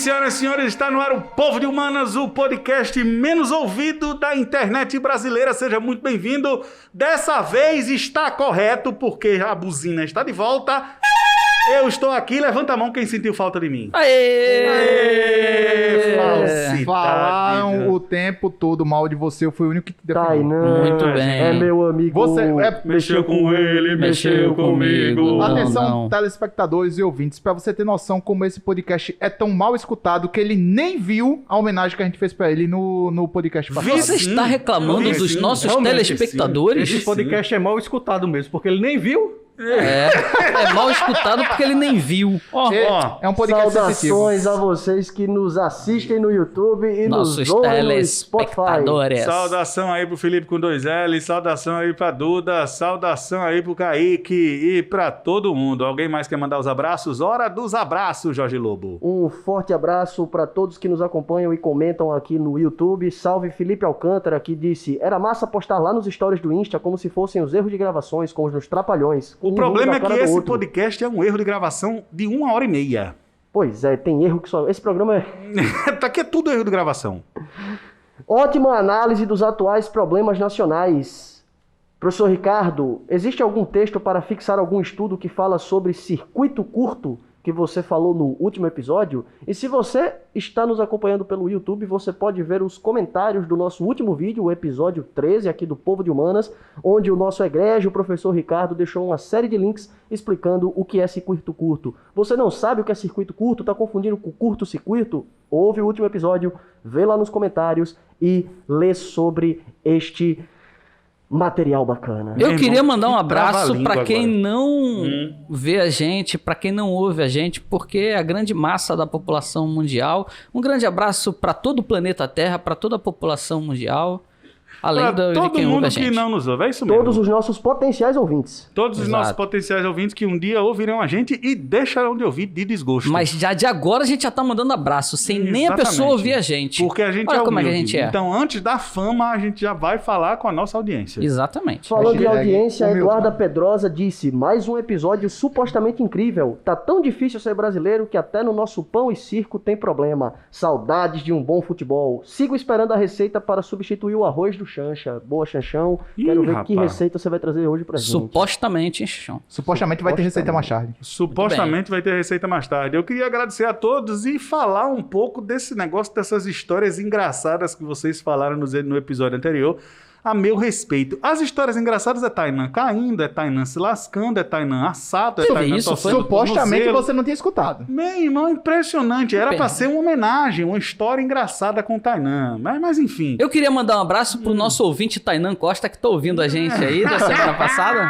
senhoras e senhores, está no ar o Povo de Humanas, o podcast menos ouvido da internet brasileira. Seja muito bem-vindo. Dessa vez está correto, porque a buzina está de volta. Eu estou aqui, levanta a mão quem sentiu falta de mim. Aê! Falsidade. Falaram o tempo todo mal de você, eu fui o único que te defendeu. Tainan, Muito bem. É meu amigo. Você Mexeu com ele, mexeu comigo. Não, Atenção, telespectadores e ouvintes, pra você ter noção como esse podcast é tão mal escutado que ele nem viu a homenagem que a gente fez pra ele no podcast passado. Você está reclamando dos nossos telespectadores? Esse podcast é mal escutado mesmo, porque ele nem viu. É mal escutado porque ele nem viu. É um podcast sensitivo. Saudações a vocês que nos assistem no YouTube e Nossos nos ouvem no Spotify. telespectadores. Saudação aí pro Felipe com 2L, saudação aí pra Duda, saudação aí pro Kaique e pra todo mundo. Alguém mais quer mandar os abraços? Hora dos abraços, Jorge Lobo. Um forte abraço para todos que nos acompanham e comentam aqui no YouTube. Salve Felipe Alcântara, que disse: era massa postar lá nos stories do Insta como se fossem os erros de gravações com os trapalhões. O problema é que esse podcast é um erro de gravação de 1h30. Pois é, tem erro que só... Esse programa é... Tá aqui é tudo erro de gravação. Ótima análise dos atuais problemas nacionais. Professor Ricardo, existe algum texto para fixar algum estudo que fala sobre circuito curto que você falou no último episódio? E se você está nos acompanhando pelo YouTube, você pode ver os comentários do nosso último vídeo, o episódio 13 aqui do Povo de Humanas, onde o nosso egrégio, o professor Ricardo, deixou uma série de links explicando o que é circuito curto. Você não sabe o que é circuito curto? Está confundindo com curto-circuito? Ouve o último episódio, vê lá nos comentários e lê sobre este material bacana. Eu queria mandar um abraço trava-língua para quem agora. não vê a gente, para quem não ouve a gente, porque é a grande massa da população mundial. Um grande abraço para todo o planeta Terra, para toda a população mundial, além Pra de todo quem ouve mundo a que gente. não nos ouve, é isso mesmo. Todos os nossos potenciais ouvintes. Todos os Exato. nossos potenciais ouvintes que um dia ouvirão a gente e deixarão de ouvir de desgosto. Mas já de agora a gente já tá mandando abraço, sem nem a Exatamente. pessoa ouvir a gente. Porque a gente Olha é como é que a humilde. gente é. Então, antes da fama, a gente já vai falar com a nossa audiência. Exatamente. Falando de Hashtag audiência, a humildade. Eduarda Pedrosa disse: mais um episódio supostamente incrível. Tá tão difícil ser brasileiro que até no nosso pão e circo tem problema. Saudades de um bom futebol. Sigo esperando a receita para substituir o arroz do Chancha. Boa, Chanchão. Ih, Quero ver que rapaz. receita você vai trazer hoje pra gente. Supostamente, chão. Supostamente vai ter receita mais tarde. Supostamente vai ter receita mais tarde. Eu queria agradecer a todos e falar um pouco desse negócio, dessas histórias engraçadas que vocês falaram no episódio anterior, a meu respeito. As histórias engraçadas é Tainan caindo, é Tainan se lascando, é Tainan assado, é Você Tainan vê isso? torcendo o Supostamente tornozelo. você não tinha escutado. Meu irmão, impressionante. Era pra ser uma homenagem, uma história engraçada com Tainan. Mas enfim. Eu queria mandar um abraço pro nosso ouvinte Tainan Costa, que tá ouvindo a gente aí da semana passada.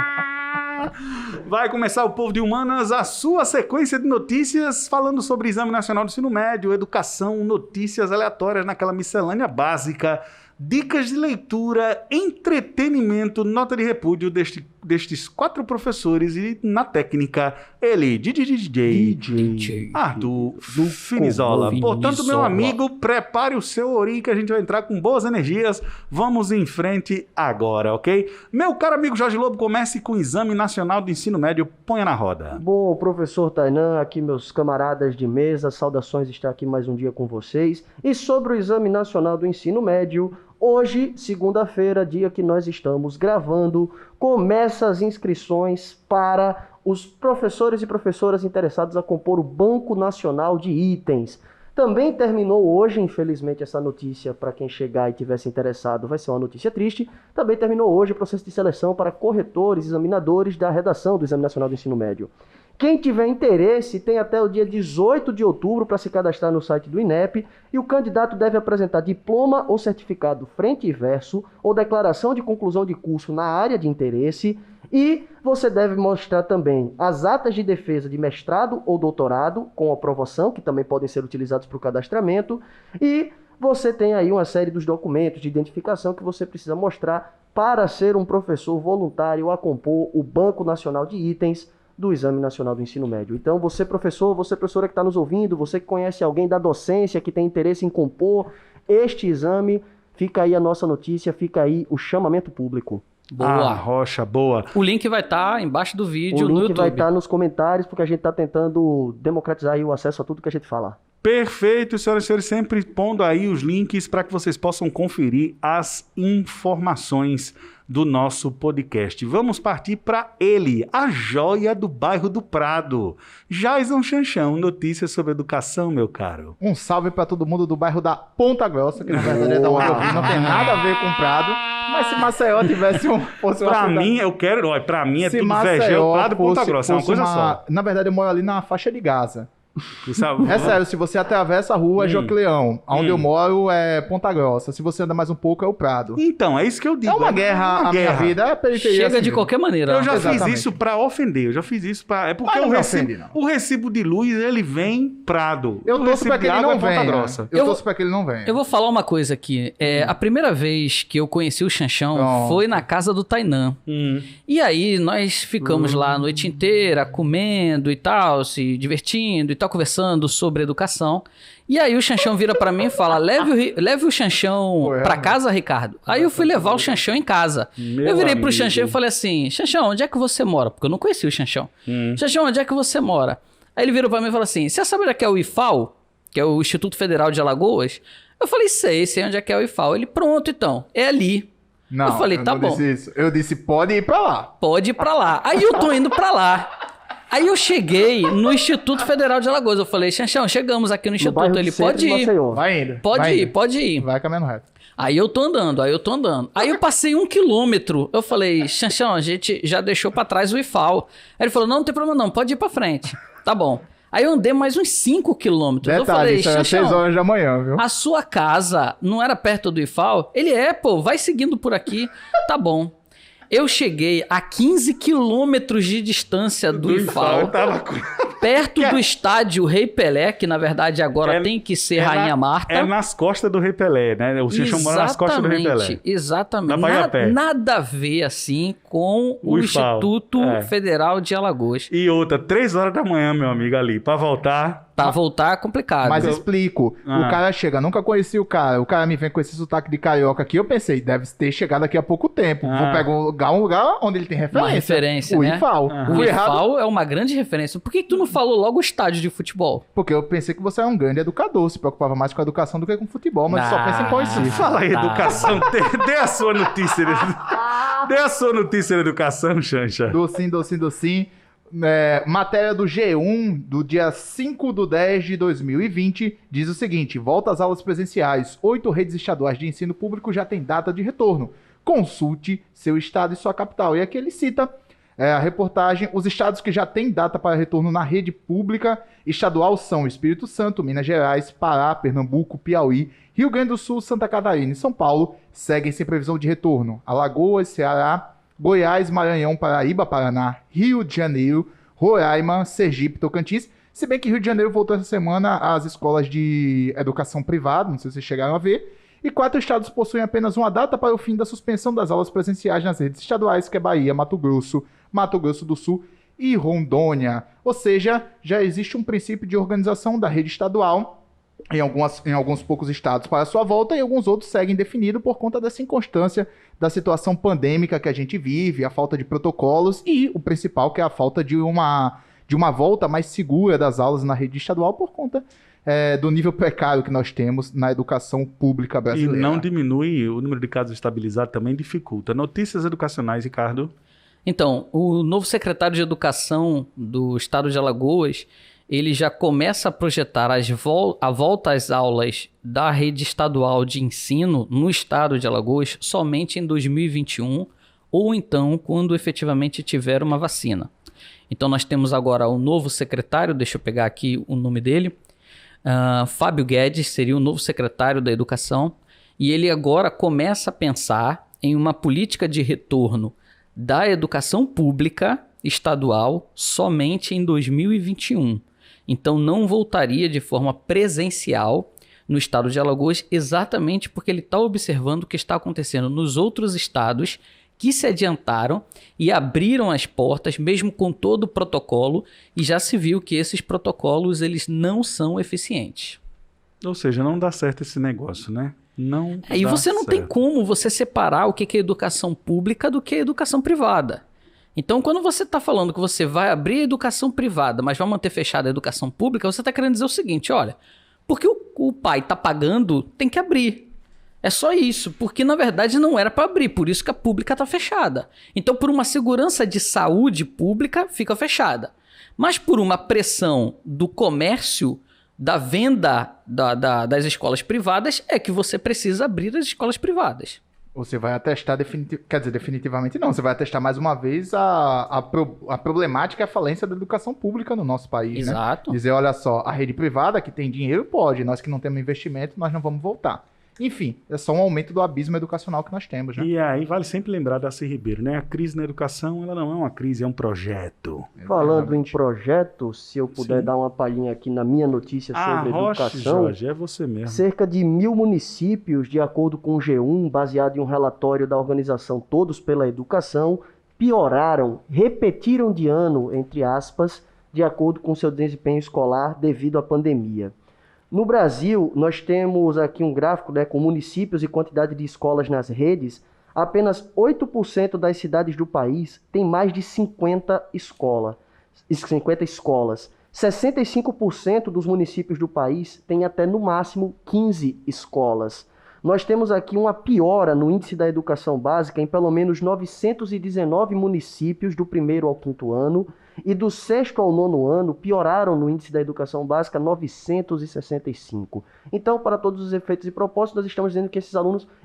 Vai começar o Povo de Humanas, a sua sequência de notícias falando sobre Exame Nacional do Ensino Médio, educação, notícias aleatórias naquela miscelânea básica, dicas de leitura, entretenimento, nota de repúdio destes 4 professores e na técnica, ele, DJ Arthur Finizola. Portanto, meu amigo, prepare o seu ori que a gente vai entrar com boas energias. Vamos em frente agora, ok? Meu caro amigo Jorge Lobo, comece com o Exame Nacional do Ensino Médio. Ponha na roda. Bom, professor Tainan, aqui meus camaradas de mesa, saudações estar aqui mais um dia com vocês. E sobre o Exame Nacional do Ensino Médio, hoje, segunda-feira, dia que nós estamos gravando, começa as inscrições para os professores e professoras interessados a compor o Banco Nacional de Itens. Também terminou hoje, infelizmente, essa notícia, para quem chegar e tivesse interessado, vai ser uma notícia triste. Também terminou hoje o processo de seleção para corretores, examinadores da redação do Exame Nacional do Ensino Médio. Quem tiver interesse tem até o dia 18 de outubro para se cadastrar no site do INEP e o candidato deve apresentar diploma ou certificado frente e verso ou declaração de conclusão de curso na área de interesse e você deve mostrar também as atas de defesa de mestrado ou doutorado com aprovação, que também podem ser utilizados para o cadastramento, e você tem aí uma série dos documentos de identificação que você precisa mostrar para ser um professor voluntário a compor o Banco Nacional de Itens do Exame Nacional do Ensino Médio. Então, você professor, você professora que está nos ouvindo, você que conhece alguém da docência que tem interesse em compor este exame, fica aí a nossa notícia, fica aí o chamamento público. Boa. Rocha, boa. O link vai estar embaixo do vídeo O no link YouTube. vai estar nos comentários, porque a gente está tentando democratizar aí o acesso a tudo que a gente fala. Perfeito, senhoras e senhores, sempre pondo aí os links para que vocês possam conferir as informações do nosso podcast. Vamos partir para ele, a joia do bairro do Prado. Jason Chanchão, notícias sobre educação, meu caro. Um salve pra todo mundo do bairro da Ponta Grossa, que na verdade é da onde eu vim, não tem nada a ver com o Prado. Mas se Maceió tivesse fosse uma Pra cidade- mim, eu quero... Olha, pra mim é se tudo Maceió Vergel, Prado e Ponta fosse- Grossa, é uma fosse coisa só. Na verdade, eu moro ali na faixa de Gaza. Tu sabe? É sério, se você atravessa a rua é Jocleão. Onde eu moro é Ponta Grossa. Se você anda mais um pouco é o Prado. Então, é isso que eu digo. É uma guerra, a minha vida é a periferia. Chega assim, de qualquer maneira. Eu já fiz Exatamente. isso pra ofender, eu já fiz isso pra... É porque Mas o não recibo, ofende, não. o recibo de luz, ele vem Prado. Eu O torço recibo pra que de ele água não é Ponta venha. Grossa. Eu torço pra que ele não venha. Eu vou falar uma coisa aqui. A primeira vez que eu conheci o Chanchão Pronto. foi na casa do Tainã. E aí nós ficamos lá a noite inteira comendo e tal, se divertindo e tal, conversando sobre educação. E aí o Chanchão vira pra mim e fala, leve o Chanchão Ué, pra casa, Ricardo. Aí eu fui levar o Chanchão em casa. Meu eu virei pro amigo. Chanchão e falei assim, Chanchão, onde é que você mora? Porque eu não conhecia o Chanchão. Chanchão, onde é que você mora? Aí ele virou pra mim e falou assim, você sabe onde é que é o IFAL? Que é o Instituto Federal de Alagoas? Eu falei, sei onde é que é o IFAL. Ele, pronto então, é ali. Não, eu falei, tá não bom. disse isso. Eu disse, pode ir pra lá. Pode ir pra lá. Aí eu tô indo pra lá. Aí eu cheguei no Instituto Federal de Alagoas. Eu falei, Chanchão, chegamos aqui no No Instituto. bairro Ele, do centro pode de ir. Maceió. Vai indo. Pode vai ir, indo. pode ir. Vai caminhando reto. Aí eu tô andando. Aí eu passei 1 quilômetro. Eu falei, Chanchão, a gente já deixou pra trás o IFAL. Aí ele falou, não tem problema não, pode ir pra frente. Tá bom. Aí eu andei mais uns 5 quilômetros. Eu Detalhe, falei, isso era 6 Chanchão, horas da manhã, viu? a sua casa não era perto do IFAL? Ele pô, vai seguindo por aqui. Tá bom. Eu cheguei a 15 quilômetros de distância do Eu IFAL, tava com... perto do estádio Rei Pelé, que na verdade agora tem que ser Rainha Marta. É nas costas do Rei Pelé, né? O Chanchão mora nas costas do Rei Pelé. Exatamente. Dá pra ir a pé. Nada a ver, assim, com o IFAL, Instituto é. Federal de Alagoas. E outra, 3 horas da manhã, meu amigo, ali, pra voltar. Pra voltar, é complicado. Mas explico. Ah. O cara chega, nunca conheci o cara me vem com esse sotaque de carioca aqui. Eu pensei, deve ter chegado aqui há pouco tempo. Ah. Vou pegar um lugar onde ele tem referência. Uma referência, o né? IFAL. O Fui errado IFAL é uma grande referência. Por que tu não falou logo o estádio de futebol? porque eu pensei que você era um grande educador, se preocupava mais com a educação do que com futebol, mas só pensa em pão e circo. Fala aí, educação. Dê a sua notícia. Dê a sua notícia de educação, Chancha. Docinho. Matéria do G1 do dia 5/10/2020 diz o seguinte: volta às aulas presenciais. 8 redes estaduais de ensino público já têm data de retorno. Consulte seu estado e sua capital. E aqui ele cita a reportagem. Os estados que já têm data para retorno na rede pública estadual são Espírito Santo, Minas Gerais, Pará, Pernambuco, Piauí, Rio Grande do Sul, Santa Catarina e São Paulo seguem sem previsão de retorno. Alagoas, Ceará, Goiás, Maranhão, Paraíba, Paraná, Rio de Janeiro, Roraima, Sergipe, Tocantins. Se bem que Rio de Janeiro voltou essa semana às escolas de educação privada, não sei se vocês chegaram a ver. E 4 estados possuem apenas uma data para o fim da suspensão das aulas presenciais nas redes estaduais, que é Bahia, Mato Grosso do Sul e Rondônia. Ou seja, já existe um princípio de organização da rede estadual em alguns poucos estados para sua volta, e alguns outros seguem definido por conta dessa inconstância da situação pandêmica que a gente vive, a falta de protocolos e o principal, que é a falta de uma volta mais segura das aulas na rede estadual por conta do nível precário que nós temos na educação pública E brasileira. não diminui, o número de casos estabilizados também dificulta. Notícias educacionais, Ricardo. Então, o novo secretário de Educação do estado de Alagoas, ele já começa a projetar a volta às aulas da rede estadual de ensino no estado de Alagoas somente em 2021, ou então quando efetivamente tiver uma vacina. Então nós temos agora o novo secretário, deixa eu pegar aqui o nome dele, Fábio Guedes seria o novo secretário da Educação, e ele agora começa a pensar em uma política de retorno da educação pública estadual somente em 2021. Então não voltaria de forma presencial no estado de Alagoas, exatamente porque ele está observando o que está acontecendo nos outros estados que se adiantaram e abriram as portas, mesmo com todo o protocolo, e já se viu que esses protocolos eles não são eficientes. Ou seja, não dá certo esse negócio, né? Não. E dá você não tem certo. como você separar o que é educação pública do que é educação privada. Então, quando você está falando que você vai abrir a educação privada, mas vai manter fechada a educação pública, você está querendo dizer o seguinte, olha, Porque o pai está pagando, tem que abrir. É só isso, porque na verdade não era para abrir, por isso que a pública está fechada. Então, por uma segurança de saúde pública, fica fechada. Mas por uma pressão do comércio, da venda das escolas privadas, é que você precisa abrir as escolas privadas. Você vai atestar definitivamente não. Você vai atestar mais uma vez a problemática e a falência da educação pública no nosso país, Exato. né? Dizer, olha só, a rede privada que tem dinheiro pode, nós que não temos investimento, nós não vamos voltar. Enfim, é só um aumento do abismo educacional que nós temos, né? E aí vale sempre lembrar da Darcy Ribeiro, né? A crise na educação, ela não é uma crise, é um projeto. Falando em projeto, se eu puder dar uma palhinha aqui na minha notícia sobre educação, Jorge, é você mesmo. cerca de 1.000 municípios, de acordo com o G1, baseado em um relatório da organização Todos pela Educação, pioraram, repetiram de ano, entre aspas, de acordo com seu desempenho escolar devido à pandemia. No Brasil, nós temos aqui um gráfico, né, com municípios e quantidade de escolas nas redes. Apenas 8% das cidades do país tem mais de 50 escolas. 65% dos municípios do país tem até no máximo 15 escolas. Nós temos aqui uma piora no índice da educação básica em pelo menos 919 municípios do 1º ao 5º ano, e do 6º ao 9º ano pioraram no índice da educação básica 965. Então, para todos os efeitos e propósitos, nós estamos dizendo que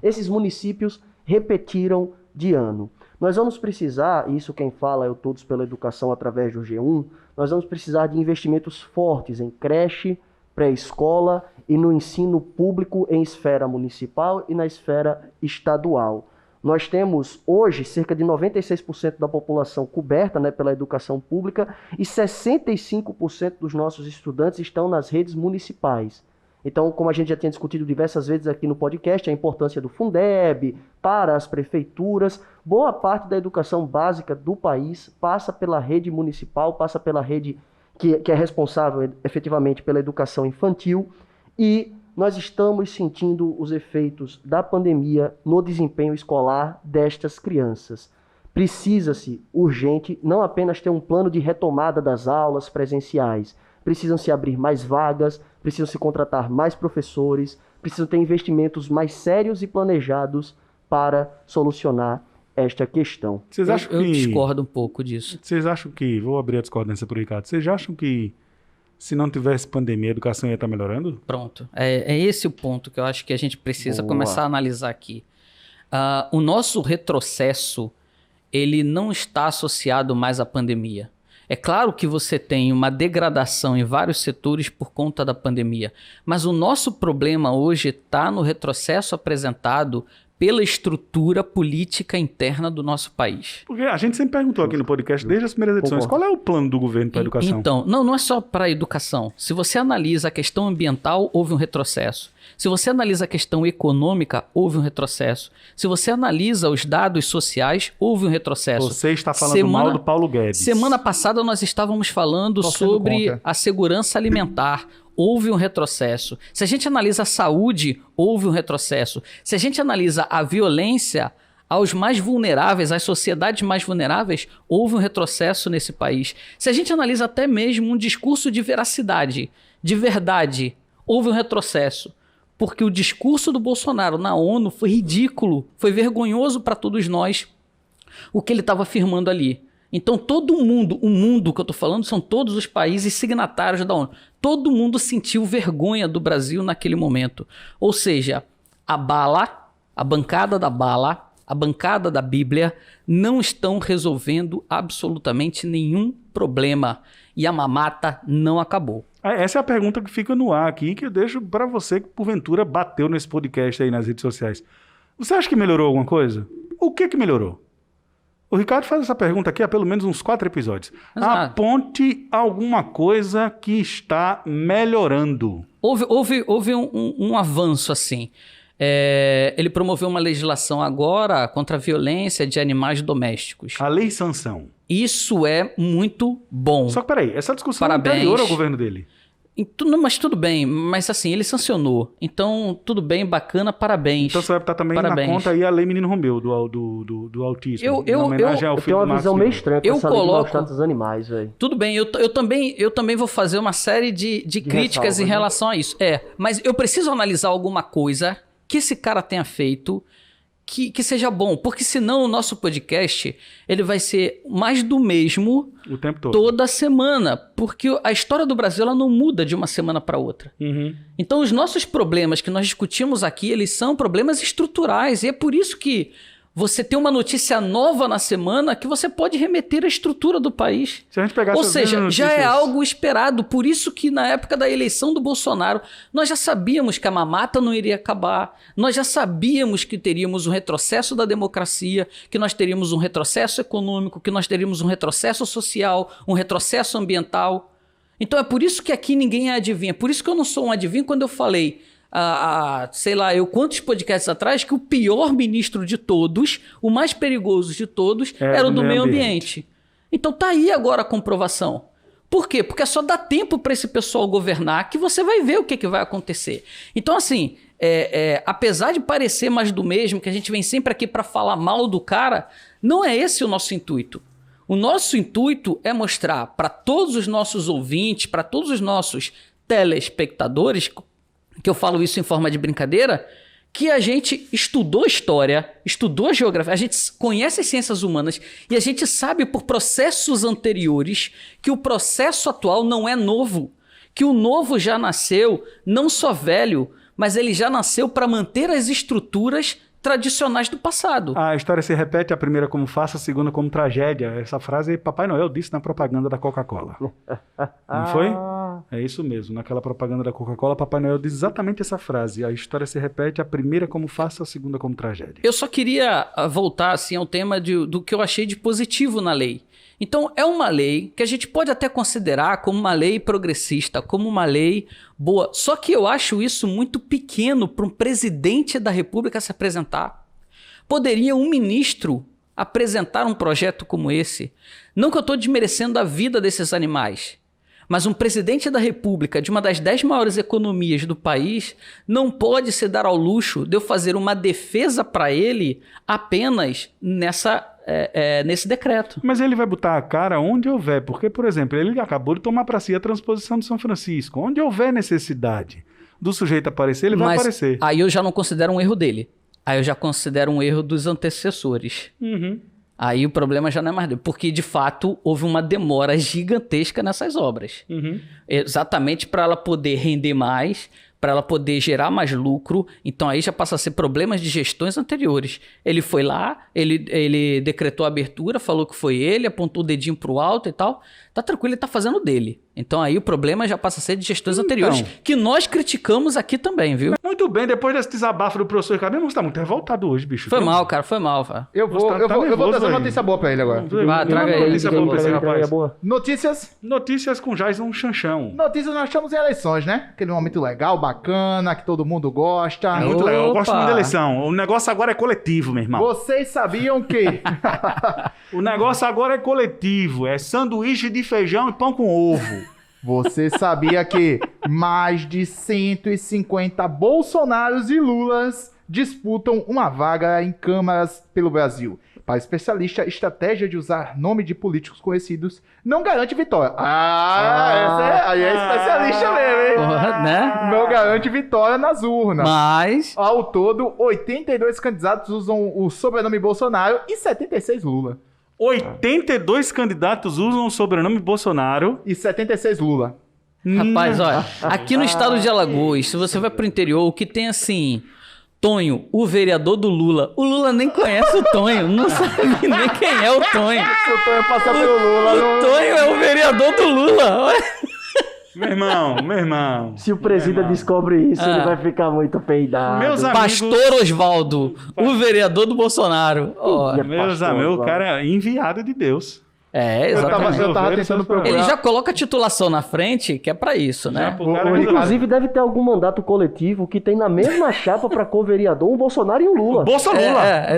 esses municípios repetiram de ano. Nós vamos precisar, isso quem fala é o Todos pela Educação através do G1, nós vamos precisar de investimentos fortes em creche, pré-escola e no ensino público em esfera municipal e na esfera estadual. Nós temos hoje cerca de 96% da população coberta, né, pela educação pública e 65% dos nossos estudantes estão nas redes municipais. Então, como a gente já tinha discutido diversas vezes aqui no podcast, a importância do Fundeb para as prefeituras, boa parte da educação básica do país passa pela rede municipal, passa pela rede que é responsável efetivamente pela educação infantil, e nós estamos sentindo os efeitos da pandemia no desempenho escolar destas crianças. Precisa-se, urgente, não apenas ter um plano de retomada das aulas presenciais, precisam se abrir mais vagas, precisam se contratar mais professores, precisam ter investimentos mais sérios e planejados para solucionar esta questão. Vocês acham Eu discordo um pouco disso. Vocês acham que... Vou abrir a discordância por Ricardo. Vocês acham que se não tivesse pandemia, a educação ia estar melhorando? Pronto. É esse o ponto que eu acho que a gente precisa Boa. começar a analisar aqui. O nosso retrocesso, ele não está associado mais à pandemia. É claro que você tem uma degradação em vários setores por conta da pandemia, mas o nosso problema hoje está no retrocesso apresentado pela estrutura política interna do nosso país. Porque a gente sempre perguntou aqui no podcast, desde as primeiras edições, qual é o plano do governo para a educação? Então, não é só para a educação. Se você analisa a questão ambiental, houve um retrocesso. Se você analisa a questão econômica, houve um retrocesso. Se você analisa os dados sociais, houve um retrocesso. Você está falando mal do Paulo Guedes. Semana passada nós estávamos falando sobre a segurança alimentar. Houve um retrocesso. Se a gente analisa a saúde, houve um retrocesso. Se a gente analisa a violência aos mais vulneráveis, às sociedades mais vulneráveis, houve um retrocesso nesse país. Se a gente analisa até mesmo um discurso de veracidade, de verdade, houve um retrocesso. Porque o discurso do Bolsonaro na ONU foi ridículo, foi vergonhoso para todos nós o que ele estava afirmando ali. Então todo mundo, o mundo que eu estou falando são todos os países signatários da ONU. Todo mundo sentiu vergonha do Brasil naquele momento. Ou seja, a bala, a bancada da bala, a bancada da Bíblia não estão resolvendo absolutamente nenhum problema. E a mamata não acabou. Essa é a pergunta que fica no ar aqui, que eu deixo para você que porventura bateu nesse podcast aí nas redes sociais. Você acha que melhorou alguma coisa? O que melhorou? O Ricardo faz essa pergunta aqui há pelo menos uns 4 episódios. Exato. Aponte alguma coisa que está melhorando. Houve um avanço assim. Ele promoveu uma legislação agora contra a violência de animais domésticos. A Lei Sanção. Isso é muito bom. Só que peraí, essa discussão Parabéns. é anterior ao governo dele. Mas tudo bem, mas assim, ele sancionou. Então, tudo bem, bacana, parabéns. Então você vai botar também Parabéns. na conta aí a Lei Menino Romeu do autismo. Eu em homenagem ao Eu filho tenho do uma Marcos visão meio Mion. estranha com Eu essa lei de coloco- maus tratos dos animais, velho. Tudo bem, eu também vou fazer uma série de críticas ressalvas, em né? relação a isso. Mas eu preciso analisar alguma coisa que esse cara tenha feito que seja bom. Porque senão o nosso podcast ele vai ser mais do mesmo O tempo todo. toda semana. Porque a história do Brasil ela não muda de uma semana para outra. Uhum. Então, os nossos problemas que nós discutimos aqui, eles são problemas estruturais. E é por isso que você tem uma notícia nova na semana que você pode remeter à estrutura do país. Se a gente pegar Ou essas seja, mesmas já é notícias- algo esperado. Por isso que na época da eleição do Bolsonaro, nós já sabíamos que a mamata não iria acabar. Nós já sabíamos que teríamos um retrocesso da democracia, que nós teríamos um retrocesso econômico, que nós teríamos um retrocesso social, um retrocesso ambiental. Então é por isso que aqui ninguém adivinha. Por isso que eu não sou um adivinho quando eu falei, sei lá, quantos podcasts atrás, que o pior ministro de todos, o mais perigoso de todos, era o do meio ambiente. Então tá aí agora a comprovação. Por quê? Porque é só dar tempo para esse pessoal governar que você vai ver o que vai acontecer. Então assim, apesar de parecer mais do mesmo, que a gente vem sempre aqui para falar mal do cara, não é esse o nosso intuito. O nosso intuito é mostrar para todos os nossos ouvintes, para todos os nossos telespectadores, que eu falo isso em forma de brincadeira, que a gente estudou história, estudou geografia, a gente conhece as ciências humanas e a gente sabe por processos anteriores que o processo atual não é novo, que o novo já nasceu não só velho, mas ele já nasceu para manter as estruturas tradicionais do passado. A história se repete, a primeira como farsa, a segunda como tragédia. Essa frase Papai Noel disse na propaganda da Coca-Cola. Não foi? É isso mesmo. Naquela propaganda da Coca-Cola, Papai Noel diz exatamente essa frase. A história se repete, a primeira como farsa, a segunda como tragédia. Eu só queria voltar assim, ao tema do que eu achei de positivo na lei. Então, é uma lei que a gente pode até considerar como uma lei progressista, como uma lei boa. Só que eu acho isso muito pequeno para um presidente da República se apresentar. Poderia um ministro apresentar um projeto como esse? Não que eu estou desmerecendo a vida desses animais, mas um presidente da República, de uma das 10 maiores economias do país, não pode se dar ao luxo de eu fazer uma defesa para ele apenas nesse decreto. Mas ele vai botar a cara onde houver, porque, por exemplo, ele acabou de tomar para si a transposição de São Francisco. Onde houver necessidade do sujeito aparecer, ele vai aparecer. Aí eu já não considero um erro dele. Aí eu já considero um erro dos antecessores. Uhum. Aí o problema já não é mais dele, porque de fato houve uma demora gigantesca nessas obras. Uhum. Exatamente para ela poder render mais, para ela poder gerar mais lucro. Então aí já passa a ser problemas de gestões anteriores. Ele foi lá, ele decretou a abertura, falou que foi ele, apontou o dedinho pro alto e tal. Tá tranquilo, ele tá fazendo dele. Então aí o problema já passa a ser de gestões anteriores, que nós criticamos aqui também, viu? Muito bem, depois desse desabafo do professor Ricardo, você tá muito revoltado hoje, bicho. Foi mal, cara, foi mal. Eu vou nervoso, trazer uma velho. notícia boa pra ele agora. Vai, traga aí. Notícia boa pra esse rapaz. Notícias. Notícias com Jason Chanchão. Notícias nós estamos em eleições, né? Aquele momento legal, bacana, que todo mundo gosta. É muito legal, eu gosto Opa. muito da eleição. O negócio agora é coletivo, meu irmão. Vocês sabiam que O negócio agora é coletivo, é sanduíche de feijão e pão com ovo. Você sabia que mais de 150 Bolsonaros e Lulas disputam uma vaga em câmaras pelo Brasil? Para especialista, estratégia de usar nome de políticos conhecidos não garante vitória. Aí é especialista mesmo, hein? Porra, né? Não garante vitória nas urnas. Mas Ao todo, 82 candidatos usam o sobrenome Bolsonaro e 76 Lula. 82 candidatos usam o sobrenome Bolsonaro. E 76 Lula. rapaz, olha, aqui no estado de Alagoas, se você vai pro interior, o que tem assim, Tonho, o vereador do Lula. O Lula nem conhece o Tonho, não sabe nem quem é o Tonho. Se o Tonho passar pelo Lula... O Tonho é o vereador do Lula. Olha. Meu irmão. Se o presida descobre isso, ele vai ficar muito peidado. Meus amigos, Pastor Osvaldo, o vereador do Bolsonaro. Ó, meus pastor, amigos, o claro. cara é enviado de Deus. Eu tava exatamente. tentando procurar. Ele já coloca a titulação na frente, que é pra isso, né? Inclusive, deve ter algum mandato coletivo que tem na mesma chapa pra co-vereador um Bolsonaro e um Lula. Bolsa Lula.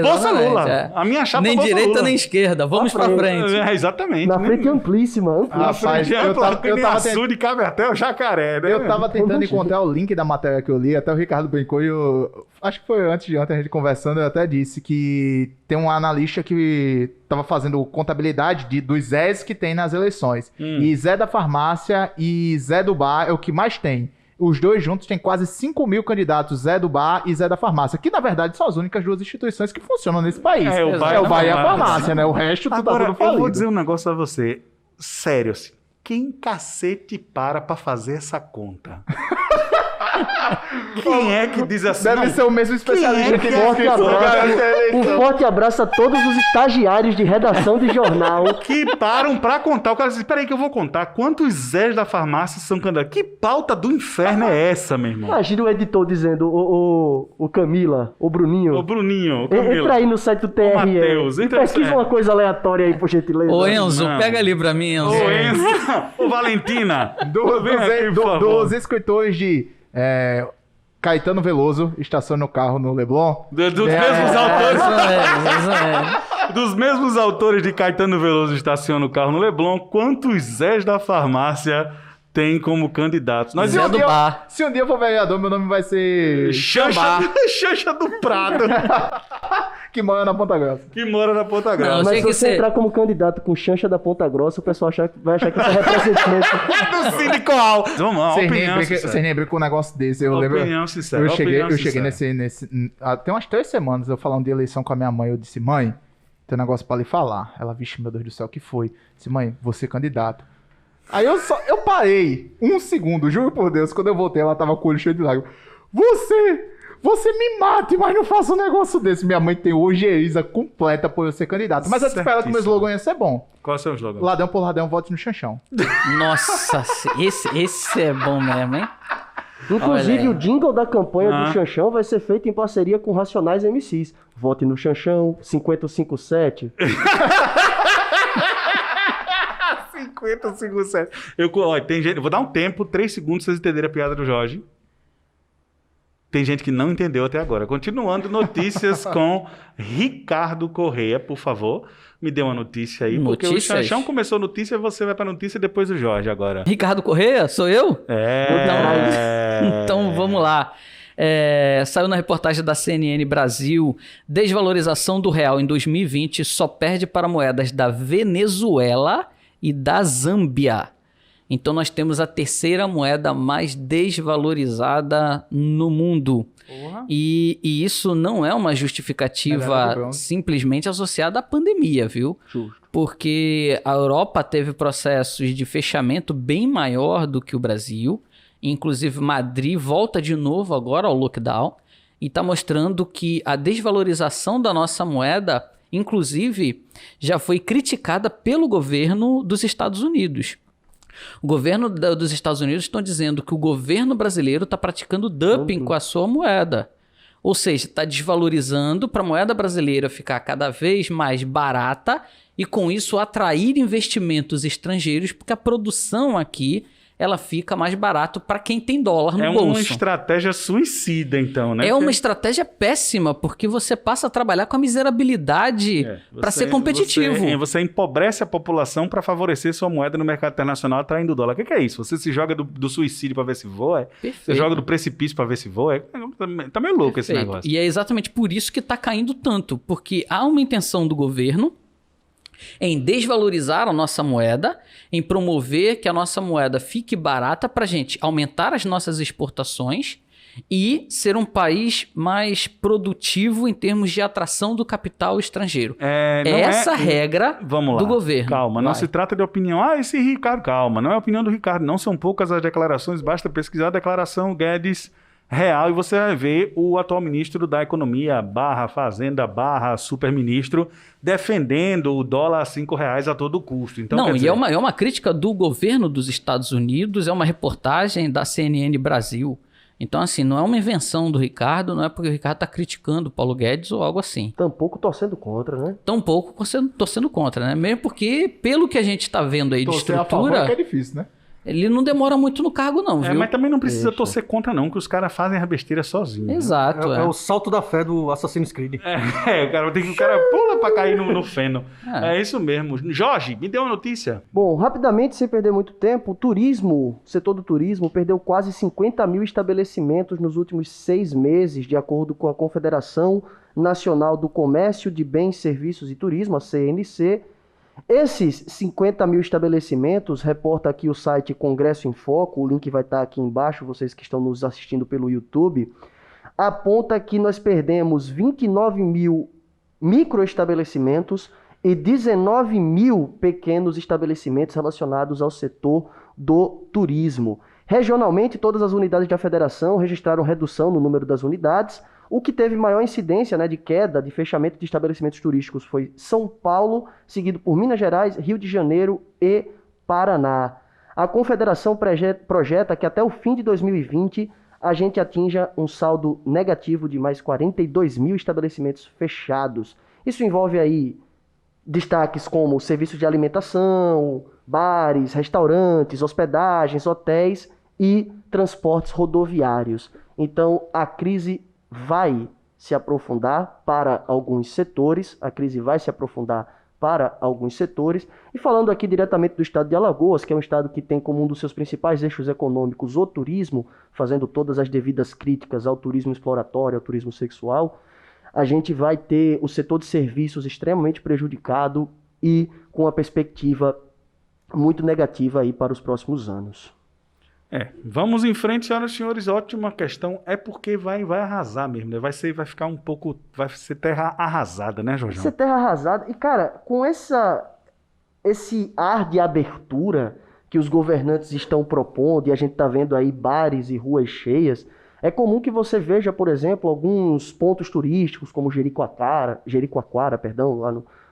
Bolsa exatamente, Lula. A minha chapa nem Bolsa direita Lula. nem esquerda. Vamos pra frente. Exatamente. Na frente amplíssima. Rapaz, eu tava Sul de Cabo até o Jacaré, né? Eu tava tentando encontrar o link da matéria que eu li, até o Ricardo brincou e eu... Acho que foi antes de ontem a gente conversando, eu até disse que tem um analista que tava fazendo contabilidade dos Zés que tem nas eleições. E Zé da Farmácia e Zé do Bar é o que mais tem. Os dois juntos têm quase 5 mil candidatos, Zé do Bar e Zé da Farmácia, que na verdade são as únicas duas instituições que funcionam nesse país. O Bar e a Farmácia, né? O resto tudo tá tudo falido. Eu vou dizer um negócio a você, sério assim, quem cacete para pra fazer essa conta? Quem é que diz assim? Deve ser o mesmo especialista que Um forte abraço a todos os estagiários de redação de jornal. Que param pra contar. O cara diz, peraí que eu vou contar. Quantos Zés da Farmácia são candidatos? Que pauta do inferno é essa, meu irmão? Imagina o editor dizendo, o Camila, o Bruninho. Ô, Bruninho, ô, Camila. Entra aí no site do TRE. Matheus, entra pesquisa aí. uma coisa aleatória aí, por gentileza. Ô, Enzo, Não. pega ali pra mim, Enzo. Ô, Enzo. Ô, Valentina. Vem aqui, por favor. Dos escritores de Caetano Veloso, estaciona o carro no Leblon. Dos mesmos autores. Isso mesmo. Dos mesmos autores de Caetano Veloso estaciona o carro no Leblon, quantos Zés da Farmácia tem como candidatos? Nós Zé do Bar. Se um dia eu for vereador, meu nome vai ser Xanxa do Prado, que mora na Ponta Grossa. que mora na Ponta Grossa. Não, Mas tem se que você ser- entrar como candidato com chancha da Ponta Grossa, o pessoal vai achar que você é representante. Do sindical. Vamos lá, opinião Vocês sincera. nem brincam com um negócio desse. Eu lembro. Opinião sincera. Eu cheguei opinião nesse. Tem umas 3 semanas eu falando de eleição com a minha mãe. Eu disse, mãe, tem um negócio pra lhe falar. Ela, vixe, meu Deus do céu, o que foi? Eu disse, mãe, você candidato. Aí eu parei 1 segundo, juro por Deus, quando eu voltei, ela tava com o olho cheio de lágrimas. Você me mate, mas não faça um negócio desse. Minha mãe tem ojeriza completa por eu ser candidato. Mas eu espero que o meu Certíssimo. slogan ia ser bom. Qual é o seu slogan? Ladrão por ladrão, vote no Xanxão. Nossa, esse é bom mesmo, hein? Inclusive, Olha aí. o jingle da campanha Ah. do Xanxão vai ser feito em parceria com Racionais MCs. Vote no Xanxão, 5057. 50 segundos, sério. Olha, tem gente. Eu vou dar um tempo, 3 segundos, pra vocês entenderem a piada do Jorge. Tem gente que não entendeu até agora. Continuando, notícias com Ricardo Correia, por favor. Me dê uma notícia aí. Porque o Notícias? Xanxão começou a notícia, você vai pra notícia e depois o Jorge agora. Ricardo Correia, sou eu? Então vamos lá. Saiu na reportagem da CNN Brasil, desvalorização do real em 2020 só perde para moedas da Venezuela e da Zâmbia. Então nós temos a terceira moeda mais desvalorizada no mundo. Porra. E isso não é uma Melhor do que justificativa bronze. simplesmente associada à pandemia, viu? Justo. Porque a Europa teve processos de fechamento bem maior do que o Brasil. Inclusive, Madrid volta de novo agora ao lockdown e está mostrando que a desvalorização da nossa moeda, inclusive, já foi criticada pelo governo dos Estados Unidos. O governo dos Estados Unidos estão dizendo que o governo brasileiro está praticando dumping com a sua moeda. Ou seja, está desvalorizando para a moeda brasileira ficar cada vez mais barata e com isso atrair investimentos estrangeiros, porque a produção aqui ela fica mais barato para quem tem dólar no É bolso. uma estratégia suicida, então, né? É uma estratégia péssima, porque você passa a trabalhar com a miserabilidade para ser competitivo. Você empobrece a população para favorecer sua moeda no mercado internacional atraindo dólar. O que é isso? Você se joga do suicídio para ver se voa? Você Perfeito. joga do precipício para ver se voa? Tá meio louco esse Perfeito. negócio. E é exatamente por isso que está caindo tanto, porque há uma intenção do governo em desvalorizar a nossa moeda, em promover que a nossa moeda fique barata para a gente aumentar as nossas exportações e ser um país mais produtivo em termos de atração do capital estrangeiro. Não Essa regra Vamos lá. do governo. Calma, não Vai. se trata de opinião. Esse Ricardo, calma, não é a opinião do Ricardo. Não são poucas as declarações, basta pesquisar a declaração Guedes real e você vai ver o atual ministro da Economia, barra Fazenda, barra superministro, defendendo o dólar a R$5 a todo custo. Então, Não, quer e dizer, é uma crítica do governo dos Estados Unidos, é uma reportagem da CNN Brasil. Então, assim, não é uma invenção do Ricardo, não é porque o Ricardo está criticando o Paulo Guedes ou algo assim. Tampouco torcendo contra, né? Tampouco torcendo contra, né? Mesmo porque, pelo que a gente está vendo aí de Torcer a favor estrutura, é que é difícil, né? ele não demora muito no cargo não, viu? Mas também não precisa Deixa. torcer contra não, que os caras fazem a besteira sozinhos. né? Exato, É o salto da fé do Assassin's Creed. O cara pula pra cair no feno. É. É isso mesmo. Jorge, me dê uma notícia. Bom, rapidamente, sem perder muito tempo, o setor do turismo perdeu quase 50 mil estabelecimentos nos últimos 6 meses, de acordo com a Confederação Nacional do Comércio de Bens, Serviços e Turismo, a CNC. Esses 50 mil estabelecimentos, reporta aqui o site Congresso em Foco, o link vai estar aqui embaixo, vocês que estão nos assistindo pelo YouTube, aponta que nós perdemos 29 mil microestabelecimentos e 19 mil pequenos estabelecimentos relacionados ao setor do turismo. Regionalmente, todas as unidades da federação registraram redução no número das unidades. O que teve maior incidência, né, de queda, de fechamento de estabelecimentos turísticos foi São Paulo, seguido por Minas Gerais, Rio de Janeiro e Paraná. A Confederação projeta que até o fim de 2020 a gente atinja um saldo negativo de mais 42 mil estabelecimentos fechados. Isso envolve aí destaques como serviços de alimentação, bares, restaurantes, hospedagens, hotéis e transportes rodoviários. Então, a crise vai se aprofundar para alguns setores, E falando aqui diretamente do estado de Alagoas, que é um estado que tem como um dos seus principais eixos econômicos o turismo, fazendo todas as devidas críticas ao turismo exploratório, ao turismo sexual, a gente vai ter o setor de serviços extremamente prejudicado e com uma perspectiva muito negativa aí para os próximos anos. Vamos em frente, senhoras e senhores. Ótima questão. É porque vai arrasar mesmo, né? Vai ficar um pouco. Vai ser terra arrasada, né, Jorjão? Vai ser terra arrasada. E, cara, com esse ar de abertura que os governantes estão propondo, e a gente tá vendo aí bares e ruas cheias, é comum que você veja, por exemplo, alguns pontos turísticos, como Jericoacoara,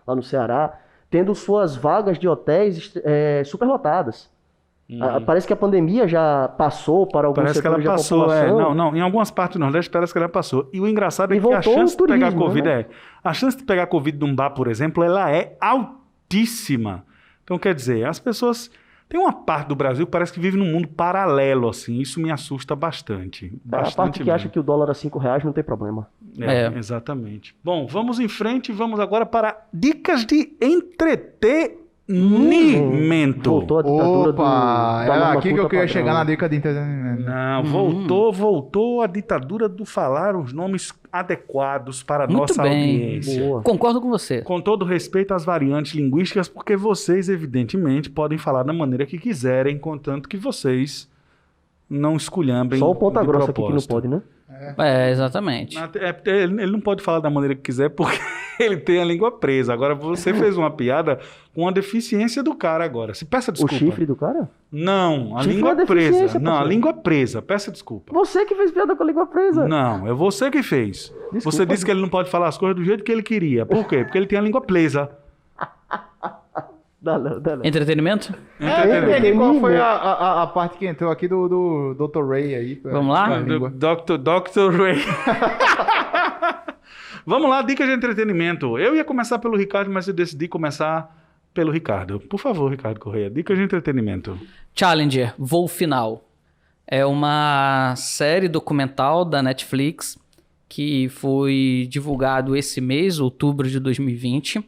lá no Ceará, tendo suas vagas de hotéis superlotadas. Parece que a pandemia já passou para alguns Parece que ela setores da passou, população. Não, em algumas partes do Nordeste parece que ela passou. E o engraçado é E que a voltou chance o de pegar turismo, Covid né? a chance de pegar Covid num bar, por exemplo, ela é altíssima. Então, quer dizer, as pessoas... Tem uma parte do Brasil que parece que vive num mundo paralelo, assim. Isso me assusta bastante. A parte que acha que o dólar a R$5 não tem problema. Exatamente. Bom, vamos em frente. Vamos agora para dicas de entretenimento. Voltou a ditadura Opa, da era norma aqui que eu culta queria padrão, chegar né? na dica de entretenimento. Não, voltou a ditadura do falar os nomes adequados para a Muito nossa bem. audiência. Boa. Concordo com você. Com todo respeito às variantes linguísticas, porque vocês, evidentemente, podem falar da maneira que quiserem, contanto que vocês não esculhambem. Só o ponta de grossa aqui que não propósito. pode, né? Exatamente. Ele não pode falar da maneira que quiser porque ele tem a língua presa. Agora você fez uma piada com a deficiência do cara agora. Se peça desculpa. O chifre do cara? Não, a Chifre língua é deficiência, presa. Não, a parceiro. língua presa. Peça desculpa. Você que fez piada com a língua presa. Não, é você que fez. Desculpa. Você disse que ele não pode falar as coisas do jeito que ele queria. Por quê? Porque ele tem a língua presa. Dá não. Entretenimento? Entendi qual foi a parte que entrou aqui do Dr. Ray aí. Vamos lá? a língua. Dr. Ray. Vamos lá, dicas de entretenimento. Eu ia começar pelo Ricardo, mas eu decidi começar pelo Ricardo. Por favor, Ricardo Correia, dicas de entretenimento. Challenger, Voo Final. É uma série documental da Netflix que foi divulgado esse mês, outubro de 2020,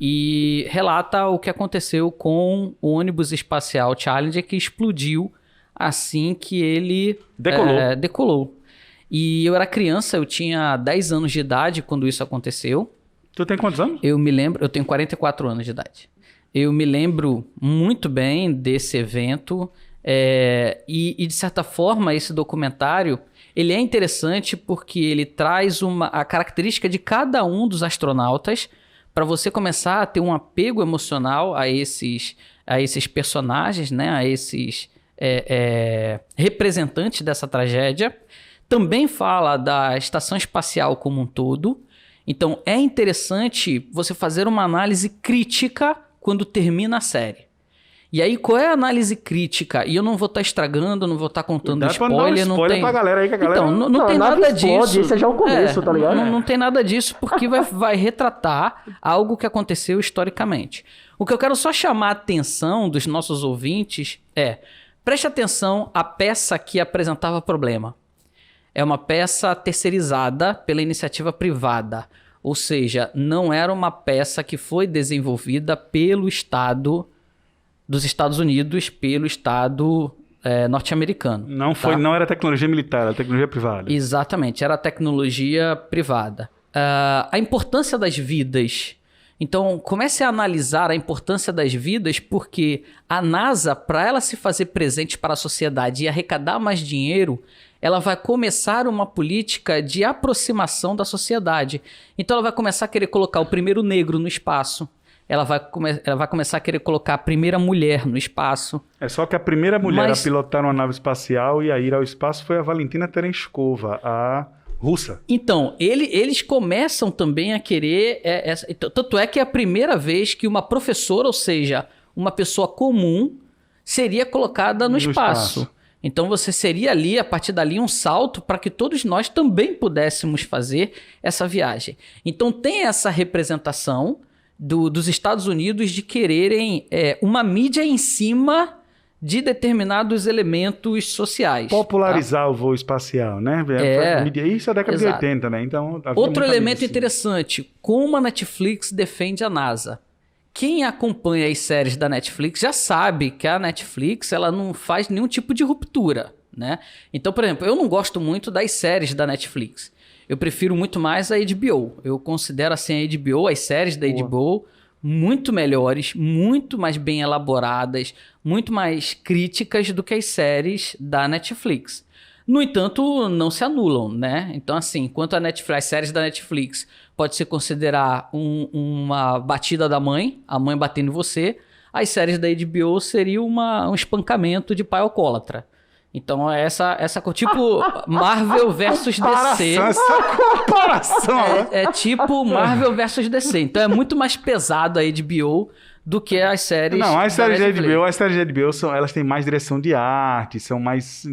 e relata o que aconteceu com o ônibus espacial Challenger que explodiu assim que ele decolou. E eu era criança, eu tinha 10 anos de idade quando isso aconteceu. Tu tem quantos anos? Eu tenho 44 anos de idade. Eu me lembro muito bem desse evento e de certa forma esse documentário ele é interessante porque ele traz a característica de cada um dos astronautas para você começar a ter um apego emocional a esses personagens, né? A esses representantes dessa tragédia. Também fala da estação espacial como um todo. Então é interessante você fazer uma análise crítica quando termina a série. E aí, qual é a análise crítica? E eu não vou estar estragando, não vou estar contando Dá pra dar um spoiler pra galera aí, que a galera... Então, não tem nada nada explode, disso. esse é já o começo, tá ligado? Não tem nada disso, porque vai retratar algo que aconteceu historicamente. O que eu quero só chamar a atenção dos nossos ouvintes preste atenção à peça que apresentava problema. É uma peça terceirizada pela iniciativa privada. Ou seja, não era uma peça que foi desenvolvida pelo Estado dos Estados Unidos, pelo Estado norte-americano. Não era tecnologia militar, era tecnologia privada. Exatamente, era tecnologia privada. A importância das vidas. Então, comece a analisar a importância das vidas, porque a NASA, para ela se fazer presente para a sociedade e arrecadar mais dinheiro, ela vai começar uma política de aproximação da sociedade. Então, ela vai começar a querer colocar o primeiro negro no espaço. Ela vai começar a querer colocar a primeira mulher no espaço. É só que a primeira mulher a pilotar uma nave espacial e a ir ao espaço foi a Valentina Tereshkova, a russa. Então, eles começam também a querer... tanto é que é a primeira vez que uma professora, ou seja, uma pessoa comum, seria colocada no espaço. Então, você seria ali, a partir dali, um salto para que todos nós também pudéssemos fazer essa viagem. Então, tem essa representação dos Estados Unidos de quererem uma mídia em cima de determinados elementos sociais. Popularizar o voo espacial, né? Isso é a década de 80, né? Então, outro elemento interessante, como a Netflix defende a NASA. Quem acompanha as séries da Netflix já sabe que a Netflix ela não faz nenhum tipo de ruptura, né? Então, por exemplo, eu não gosto muito das séries da Netflix. Eu prefiro muito mais a HBO. Eu considero assim a HBO, as séries da HBO, muito melhores, muito mais bem elaboradas, muito mais críticas do que as séries da Netflix. No entanto, não se anulam, né? Então, assim, enquanto as séries da Netflix pode se considerar uma batida da mãe, a mãe batendo em você, as séries da HBO seria um espancamento de pai alcoólatra. Então, essa tipo Marvel versus DC. Essa comparação! É tipo Marvel versus DC. Então, é muito mais pesado a HBO do que as séries. Não, as séries da HBO elas têm mais direção de arte, são mais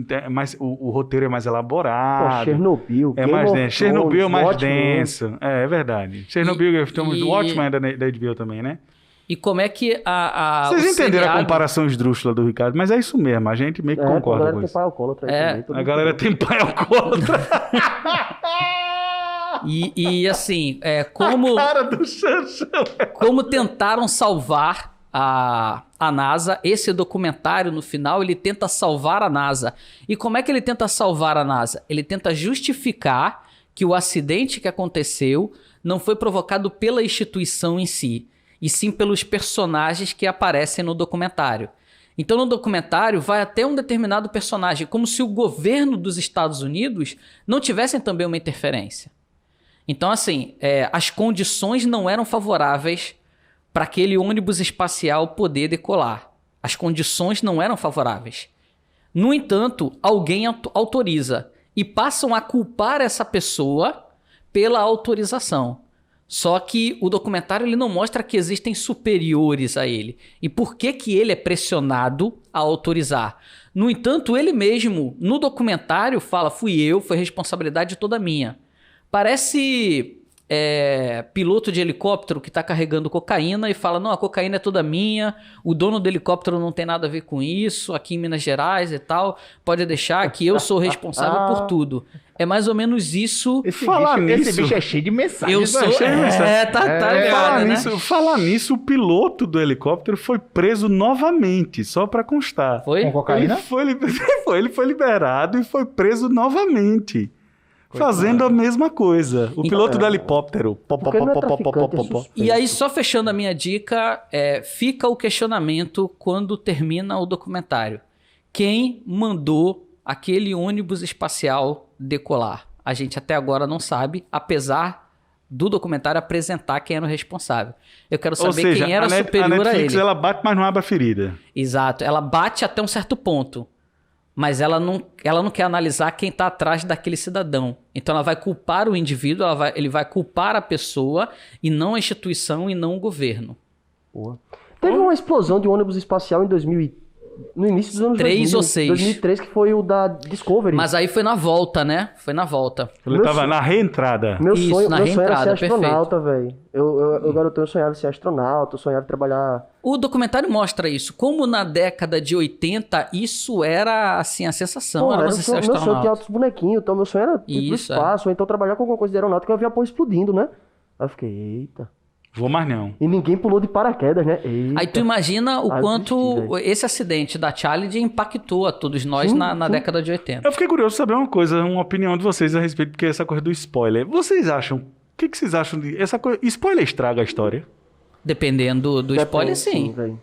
o roteiro é mais elaborado. Chernobyl, é mais denso. Chernobyl é mais denso. É verdade. Chernobyl, o Watchmen é da HBO também, né? E como é que Vocês entenderam a comparação esdrúxula do Ricardo, mas é isso mesmo, a gente meio que concorda com isso. A galera tem pai alcoólatra. E assim, como... A cara do Xanxão. Como tentaram salvar a NASA, esse documentário no final, ele tenta salvar a NASA. E como é que ele tenta salvar a NASA? Ele tenta justificar que o acidente que aconteceu não foi provocado pela instituição em si, e sim pelos personagens que aparecem no documentário. Então, no documentário, vai até um determinado personagem, como se o governo dos Estados Unidos não tivessem também uma interferência. Então, assim, as condições não eram favoráveis para aquele ônibus espacial poder decolar. As condições não eram favoráveis. No entanto, alguém autoriza e passam a culpar essa pessoa pela autorização. Só que o documentário ele não mostra que existem superiores a ele. E por que ele é pressionado a autorizar? No entanto, ele mesmo, no documentário, fala, foi responsabilidade toda minha. Parece piloto de helicóptero que está carregando cocaína e fala, não, a cocaína é toda minha, o dono do helicóptero não tem nada a ver com isso, aqui em Minas Gerais e tal, pode deixar que eu sou responsável por tudo. É mais ou menos isso. Esse bicho é cheio de mensagens. Eu sou... Falar nisso, o piloto do helicóptero foi preso novamente, só para constar. Foi? Com cocaína? Ele foi liberado e foi preso novamente. Fazendo a mesma coisa. O piloto do helicóptero. E aí, só fechando a minha dica, fica o questionamento quando termina o documentário. Quem mandou aquele ônibus espacial decolar? A gente até agora não sabe, apesar do documentário apresentar quem era o responsável. Eu quero saber quem era superior a ele. A Netflix, ela bate, mas não abre a ferida. Exato. Ela bate até um certo ponto. Mas ela não quer analisar quem está atrás daquele cidadão. Então ela vai culpar o indivíduo, ele vai culpar a pessoa e não a instituição e não o governo. Boa. Teve uma explosão de ônibus espacial em 2000, no início dos anos 3 2000, ou 6. 2003, que foi o da Discovery. Mas aí foi na volta, né? Foi na volta. Ele tava na reentrada. Meu Isso, sonho, na meu sonho era ser reentrada, astronauta, velho. Eu garotão sonhava em ser astronauta, eu sonhava em trabalhar... O documentário mostra isso. Como na década de 80, isso era, assim, a sensação. Pô, Era era você ser meu sonho astronauta. tinha altos bonequinhos, então meu sonho era ir pro Isso, espaço, ou então trabalhar com alguma coisa de aeronáutica, eu vi a porra explodindo, né? Aí eu fiquei, eita. Vou mais não. E ninguém pulou de paraquedas, né? Eita. Aí tu imagina o Ah, quanto desisti, esse acidente da Challenger impactou a todos nós Sim, na sim. década de 80. Eu fiquei curioso de saber uma coisa, uma opinião de vocês a respeito, porque essa coisa do spoiler. Vocês acham... O que vocês acham de... Essa coisa... Spoiler estraga a história? Dependendo do spoiler, sim. velho.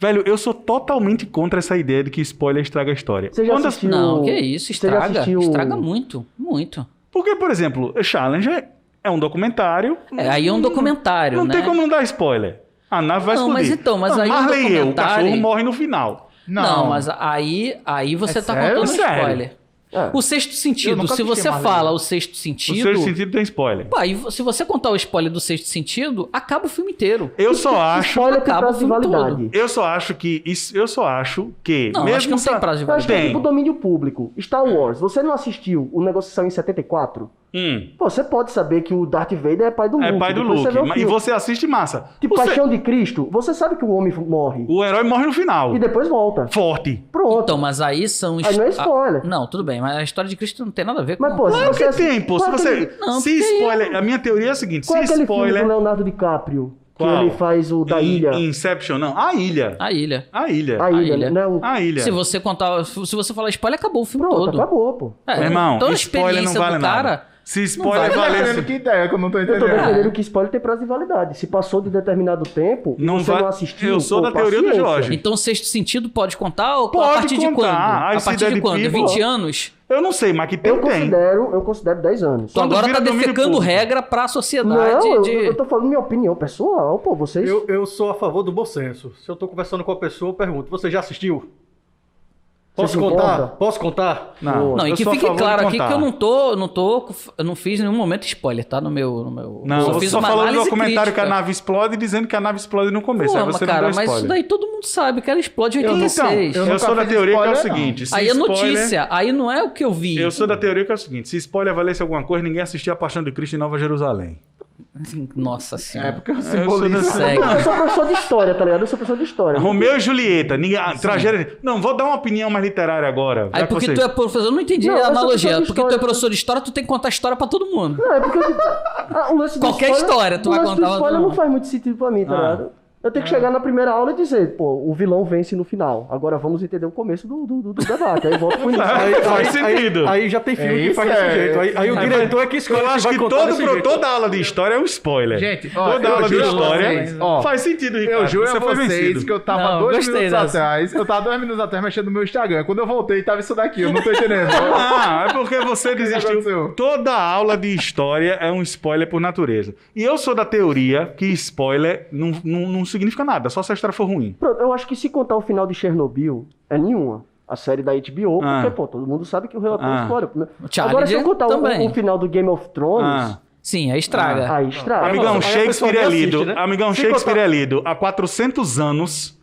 Velho, eu sou totalmente contra essa ideia de que spoiler estraga a história. Você já Quando assistiu... Não, que isso, Você já estraga. assistiu- Estraga muito, muito. Porque, por exemplo, Challenger é um documentário. Aí é um documentário, Não né? tem como não dar spoiler. A nave vai Não, explodir. mas então, mas aí o Marley e eu, o documentário- cachorro morre no final. Não, mas aí você É tá sério? contando Sério? spoiler. É. O sexto Eu sentido, nunca se assisti você Marley. fala o sexto O sentido... sexto sentido tem spoiler. Pô, aí se você contar o spoiler do sexto sentido, acaba o filme inteiro. Eu só acho... Spoiler tem acaba prazo de o filme validade. Eu só acho que... Eu só acho que... Não, mesmo acho que não tem sa- prazo de Eu acho que é Tem. tipo domínio público. Star Wars, você não assistiu o negócio que saiu em 74? Pô, você pode saber que o Darth Vader é pai do Luke. É pai do depois Luke. você vê o E filme. você assiste massa. Tipo, Você- Paixão de Cristo, você sabe que o homem morre. O herói morre no final. E depois volta. Forte. Pronto. Então, mas aí são... Aí não é spoiler. Não, tudo bem, mas a história de Cristo não tem nada a ver com... Mas, pô, se Claro você que tem, pô. Se qual é você... aquele- Não, Se porque- spoiler... A minha teoria é a seguinte. Qual é Se aquele filme spoiler... do Leonardo DiCaprio? Que Qual? ele faz o da ilha. Inception, não. A ilha. A ilha. A ilha. A A ilha, ilha. né? A ilha. Se você contar... Se você falar spoiler, acabou o filme Pronto, todo. acabou, pô. É, Meu irmão, então a spoiler não experiência vale do nada. cara... Se spoiler vale. valesse... Que ideia que eu não tô Eu tô entendendo. defendendo que spoiler tem prazo de validade. Se passou de determinado tempo e Não você vai- não assistiu, Eu sou pô, da teoria do paciência. Jorge. Então, sexto sentido pode contar ou a Pode partir de contar. quando? Aí A se partir der de de quando? pivo, 20 anos? Eu não sei, mas que tem, Eu tem. considero 10 anos. Tu Quando agora vira tá domínio defecando público. regra pra sociedade Não, de... eu tô falando minha opinião pessoal, pô. Vocês... Eu sou a favor do bom senso. Se eu tô conversando com a pessoa, eu pergunto: você já assistiu? Posso se contar? importa? Posso contar? Não, Não, e eu que sou a fique favor de claro aqui contar. que eu não fiz em nenhum momento spoiler, tá? No meu Não, eu você fiz só uma falou do análise documentário que a crítica. nave explode dizendo que a nave explode no começo. Pô, Aí mas você cara, não deu mas isso spoiler. daí todo mundo sabe que ela explode em Então, 86. eu nunca sou da fiz teoria que é o spoiler, não. seguinte. Se Aí é spoiler- notícia, aí não é o que eu vi. Eu sou da teoria que é o seguinte. Se spoiler valesse alguma coisa, ninguém assistia a Paixão de Cristo em Nova Jerusalém. Nossa senhora. É porque eu Eu sou simbolizo. da- Segue. Eu sou professor de história, tá ligado? Eu sou professor de história. Romeu e Julieta. Ninguém... Tragédia... Não, vou dar uma opinião mais literária agora. Aí já que porque vocês- tu é professor, eu não entendi Não, a eu sou analogia. professor de Porque tu é história. professor de história, tu tem que contar história pra todo mundo. Não, é porque o lance do Qualquer história tu o vai lance do contar, spoiler não. não faz muito sentido pra mim, tá Ah. ligado? Eu tenho que chegar na primeira aula e dizer, pô, o vilão vence no final. Agora vamos entender o começo do debate. Aí volta pro início. Faz sentido. Aí já tem filme que isso, faz desse é. jeito. Aí o diretor é que escolhe Eu se acho vai que contar desse jeito. toda aula de história é um spoiler. Gente, ó, toda eu aula de juro a história vocês, ó, faz sentido, Ricardo. Eu juro Você a foi vocês vencido. que eu tava Não, 2 gostei minutos dessa. atrás. Eu tava 2 minutos atrás mexendo no meu Instagram. Quando eu voltei, tava isso daqui. Eu não tô entendendo. Ah, é porque você desistiu. aconteceu? Toda aula de história é um spoiler por natureza. E eu sou da teoria que spoiler não significa nada, só se a história for ruim. Pronto, eu acho que se contar o final de Chernobyl, é nenhuma. A série da HBO, Ah. porque, pô, todo mundo sabe que o relator Ah. história. Challenger Agora, se eu contar também. o final do Game of Thrones, Ah. Sim, aí estraga. aí estraga. Amigão, Aí a pessoa Shakespeare nem é assiste, lido. né? Amigão, Se Shakespeare contar- é lido há 400 anos.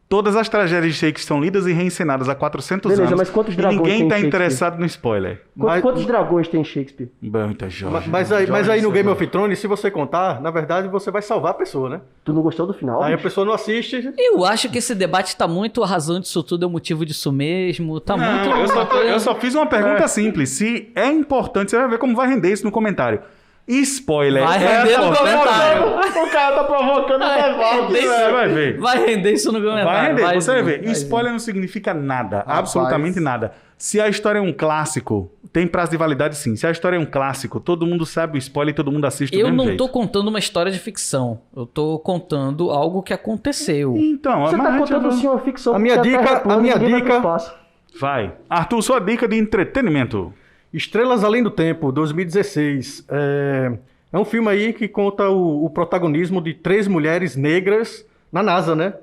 Todas as tragédias de Shakespeare são lidas e reencenadas há 400 Beleza, anos. mas quantos e dragões ninguém tem tá Shakespeare? interessado no spoiler. Quantos dragões tem em Shakespeare? Muita Jorge. Mas aí no Jorge, Game of Thrones, se você contar, na verdade você vai salvar a pessoa, né? Tu não gostou do final? Aí a bicho? pessoa não assiste. Eu acho que esse debate tá muito a razão disso tudo, é o motivo disso mesmo. Tá muito. Não, eu só fiz uma pergunta simples. Se é importante, você vai ver como vai render isso no comentário. Spoiler. Vai é render no importante? comentário. O cara tá provocando o debate. Você vai ver. Vai render isso no comentário. Vai render, você vai ver. vai Spoiler não significa nada, absolutamente nada. Se a história é um clássico, tem prazo de validade sim. Se a história é um clássico, todo mundo sabe o spoiler e todo mundo assiste do Eu mesmo não jeito. tô contando uma história de ficção. Eu tô contando algo que aconteceu. Então, Você mas tá a gente contando vai- assim uma ficção A minha porque dica- Terra é plana, a minha ninguém vai pro dica- espaço. Vai. Arthur, sua dica de entretenimento. Estrelas Além do Tempo, 2016. É um filme aí que conta o protagonismo de 3 mulheres negras na NASA, né?